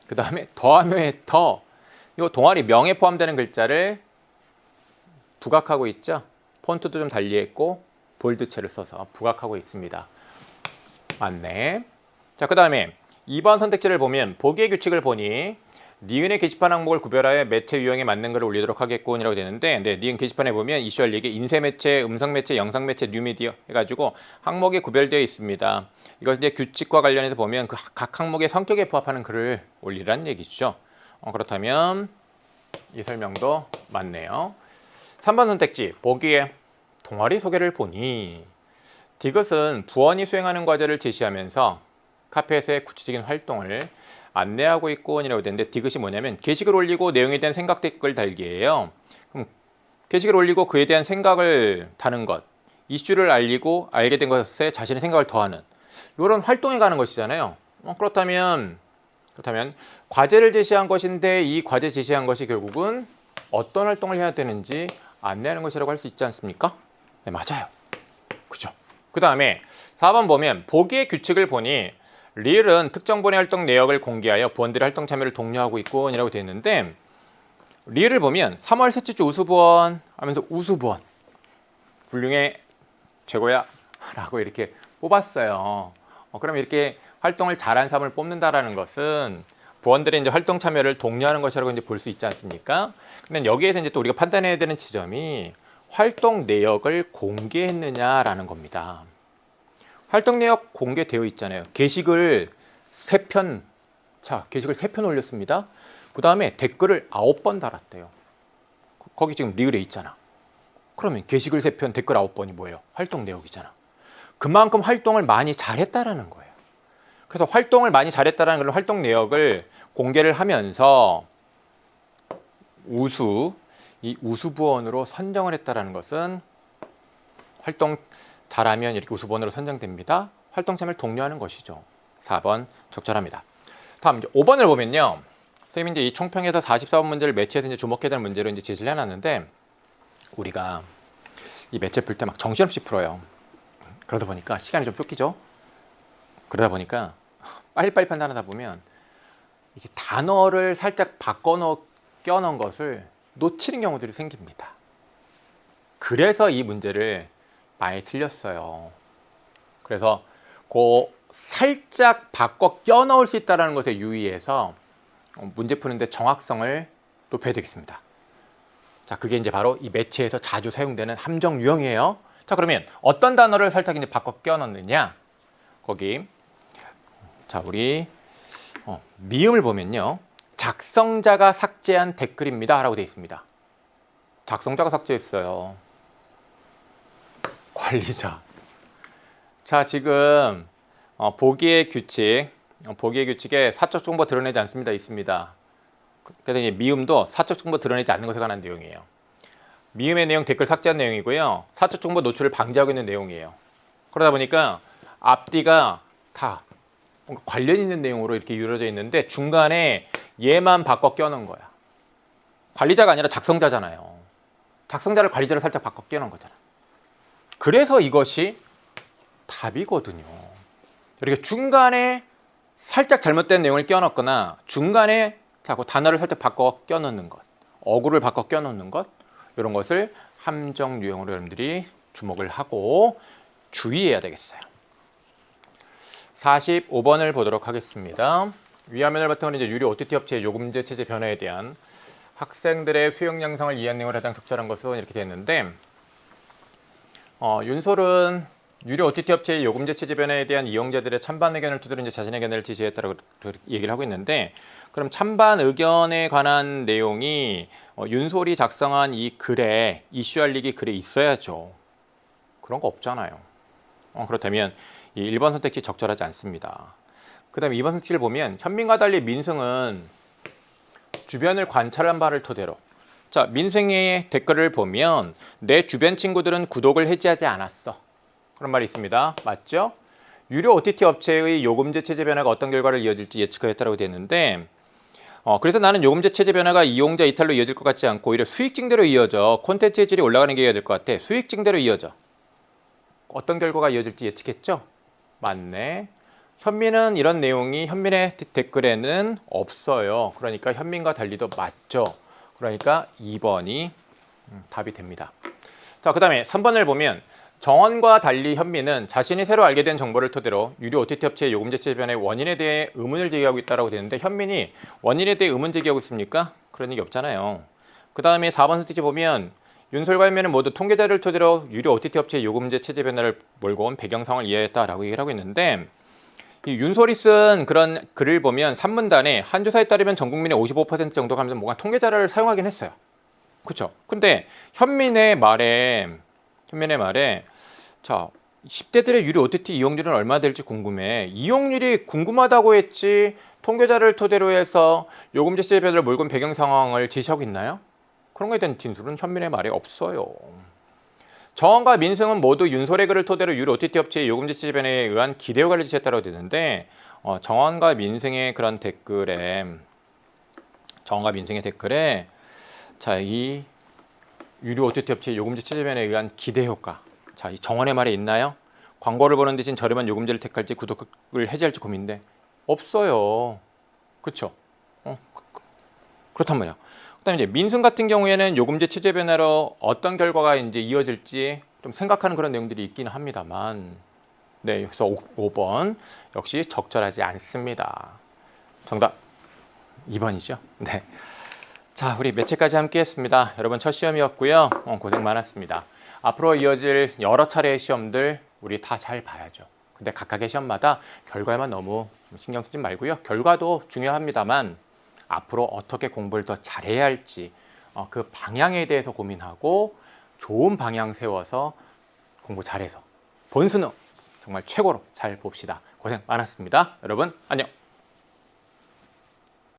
그 다음에 더하며의 더. 이거 동아리 명에 포함되는 글자를 부각하고 있죠. 폰트도 좀 달리했고 볼드체를 써서 부각하고 있습니다. 맞네. 자, 그 다음에 2번 선택지를 보면 보기의 규칙을 보니 니은의 게시판 항목을 구별하여 매체 유형에 맞는 글을 올리도록 하겠군이라고 되는데 네, 니은 게시판에 보면 이슈 알리기 인쇄 매체, 음성 매체, 영상 매체, 뉴미디어 해가지고 항목이 구별되어 있습니다. 이것 이제 규칙과 관련해서 보면 그 각 항목의 성격에 부합하는 글을 올리라는 얘기죠. 그렇다면 이 설명도 맞네요. 3번 선택지 보기에 동아리 소개를 보니 디귿은 부원이 수행하는 과제를 제시하면서 카페에서의 구체적인 활동을 안내하고 있군이라고 되는데 디귿이 뭐냐면 게시글 올리고 내용에 대한 생각 댓글 달기예요. 그럼 게시글 올리고 그에 대한 생각을 다는 것, 이슈를 알리고 알게 된 것에 자신의 생각을 더하는 이런 활동에 가는 것이잖아요. 그렇다면 과제를 제시한 것인데 이 과제 제시한 것이 결국은 어떤 활동을 해야 되는지 안내하는 것이라고 할 수 있지 않습니까? 네, 맞아요. 그죠? 그 다음에 4번 보면 보기의 규칙을 보니 리을은 특정 분의 활동 내역을 공개하여 부원들의 활동 참여를 독려하고 있군이라고 되어 있는데 리을을 보면 3월 셋째 주 우수부원 하면서 우수부원 훌륭해 최고야 라고 이렇게 뽑았어요. 그럼 이렇게 활동을 잘한 사람을 뽑는다라는 것은 부원들의 이제 활동 참여를 독려하는 것이라고 이제 볼 수 있지 않습니까? 근데 여기에서 이제 또 우리가 판단해야 되는 지점이 활동 내역을 공개했느냐라는 겁니다. 활동 내역 공개되어 있잖아요. 게시글 3편, 게시글 3편 올렸습니다. 그 다음에 댓글을 9번 달았대요. 거기 지금 리을에 있잖아. 그러면 게시글 3편, 댓글 9번이 뭐예요? 활동 내역이잖아. 그만큼 활동을 많이 잘했다라는 거예요. 그래서 활동을 많이 잘했다라는 걸 활동 내역을 공개를 하면서 이 우수부원으로 선정을 했다라는 것은 활동 잘하면 이렇게 우수부원으로 선정됩니다. 활동 참여를 독려하는 것이죠. 4번 적절합니다. 다음 이제 5번을 보면요. 선생님이 이제 이 총평에서 44번 문제를 매체에서 이제 주목해야 되는 문제로 이제 제시를 해놨는데 우리가 이 매체 풀 때 막 정신없이 풀어요. 그러다 보니까 시간이 좀 쫓기죠. 그러다 보니까 빨리빨리 판단하다 보면 이게 단어를 살짝 껴놓은 것을 놓치는 경우들이 생깁니다. 그래서 이 문제를 많이 틀렸어요. 그래서 그 살짝 바꿔 껴넣을 수 있다는 것에 유의해서 문제 푸는데 정확성을 높여야 되겠습니다. 자, 그게 이제 바로 이 매체에서 자주 사용되는 함정 유형이에요. 자, 그러면 어떤 단어를 살짝 이제 바꿔 껴넣느냐? 거기 자, 우리 미음을 보면요. 작성자가 삭제한 댓글입니다 라고 되어 있습니다. 작성자가 삭제했어요. 관리자. 자, 지금 보기의 규칙에 사적 정보 드러내지 않습니다. 있습니다. 그래서 이제 미음도 사적 정보 드러내지 않는 것에 관한 내용이에요. 미음의 내용 댓글 삭제한 내용이고요. 사적 정보 노출을 방지하고 있는 내용이에요. 그러다 보니까 앞뒤가 다 뭔가 관련 있는 내용으로 이렇게 이루어져 있는데 중간에 얘만 바꿔 껴놓은 거야. 관리자가 아니라 작성자잖아요. 작성자를 관리자로 살짝 바꿔 껴놓은 거잖아. 그래서 이것이 답이거든요. 이렇게 중간에 살짝 잘못된 내용을 껴넣거나 중간에 자꾸 단어를 살짝 바꿔 껴넣는 것, 어구를 바꿔 껴넣는 것 이런 것을 함정 유형으로 여러분들이 주목을 하고 주의해야 되겠어요. 45번을 보도록 하겠습니다. 위화면을 바탕으로 이제 유료 OTT 업체의 요금제 체제 변화에 대한 학생들의 수용 양상을 이해한 내용을 가장 적절한 것은 이렇게 되어 있는데 윤솔은 유료 OTT 업체의 요금제 체제 변화에 대한 이용자들의 찬반 의견을 토대로 이제 자신의 견해를 제시했다고 얘기를 하고 있는데, 그럼 찬반 의견에 관한 내용이 윤솔이 작성한 이 글에 이슈 알리기 글에 있어야죠. 그런 거 없잖아요. 그렇다면 이 1번 선택지 적절하지 않습니다. 그 다음에 2번 선택지를 보면 현민과 달리 민승은 주변을 관찰한 바를 토대로, 자, 민승의 댓글을 보면 내 주변 친구들은 구독을 해지하지 않았어. 그런 말이 있습니다. 맞죠? 유료 OTT 업체의 요금제 체제 변화가 어떤 결과를 이어질지 예측하였다고 되어 있는데, 그래서 나는 요금제 체제 변화가 이용자 이탈로 이어질 것 같지 않고 오히려 수익 증대로 이어져 콘텐츠의 질이 올라가는 게 될 것 같아. 수익 증대로 이어져. 어떤 결과가 이어질지 예측했죠? 맞네. 현민은 이런 내용이 현민의 댓글에는 없어요. 그러니까 현민과 달리도 맞죠. 그러니까 2번이 답이 됩니다. 자, 그 다음에 3번을 보면 정원과 달리 현민은 자신이 새로 알게 된 정보를 토대로 유료 OTT 업체의 요금제 체제 변화의 원인에 대해 의문을 제기하고 있다고 되는데, 현민이 원인에 대해 의문 제기하고 있습니까? 그런 얘기 없잖아요. 그 다음에 4번 선택지 보면 윤솔과 현민은 모두 통계자를 토대로 유료 OTT 업체의 요금제 체제 변화를 몰고 온 배경 상황을 이해했다라고 얘기를 하고 있는데, 이 윤솔이 쓴 그런 글을 보면 산문단에 한 조사에 따르면 전 국민의 55% 정도가 하면서 뭔가 통계자를 사용하긴 했어요. 그렇죠? 근데 현민의 말에 자, 10대들의 유료 OTT 이용률은 얼마 될지 궁금해. 이용률이 궁금하다고 했지 통계자를 토대로 해서 요금제 체제 변화를 몰고 온 배경 상황을 제시하고 있나요? 그런 거에 대한 진술은 현민의 말에 없어요. 정원과 민승은 모두 윤솔의 글을 토대로 유료 OTT 업체의 요금제 체제 변화에 의한 기대 효과를 제시했다고 되는데, 정원과 민승의 그런 댓글에 자, 이 유료 OTT 업체의 요금제 체제 변화에 의한 기대 효과, 자, 이 정원의 말에 있나요? 광고를 보는 대신 저렴한 요금제를 택할지 구독을 해지할지 고민인데 없어요. 그렇죠? 그렇단 말이야. 그다음에 이제 민승 같은 경우에는 요금제 체제 변화로 어떤 결과가 이제 이어질지 좀 생각하는 그런 내용들이 있기는 합니다만, 네, 여기서 5번 역시 적절하지 않습니다. 정답 2번이죠. 네. 자, 우리 매체까지 함께했습니다. 여러분 첫 시험이었고요. 고생 많았습니다. 앞으로 이어질 여러 차례의 시험들 우리 다 잘 봐야죠. 근데 각각의 시험마다 결과에만 너무 신경 쓰지 말고요. 결과도 중요합니다만 앞으로 어떻게 공부를 더 잘해야 할지 그 방향에 대해서 고민하고 좋은 방향 세워서 공부 잘해서 본수능 정말 최고로 잘 봅시다. 고생 많았습니다. 여러분 안녕.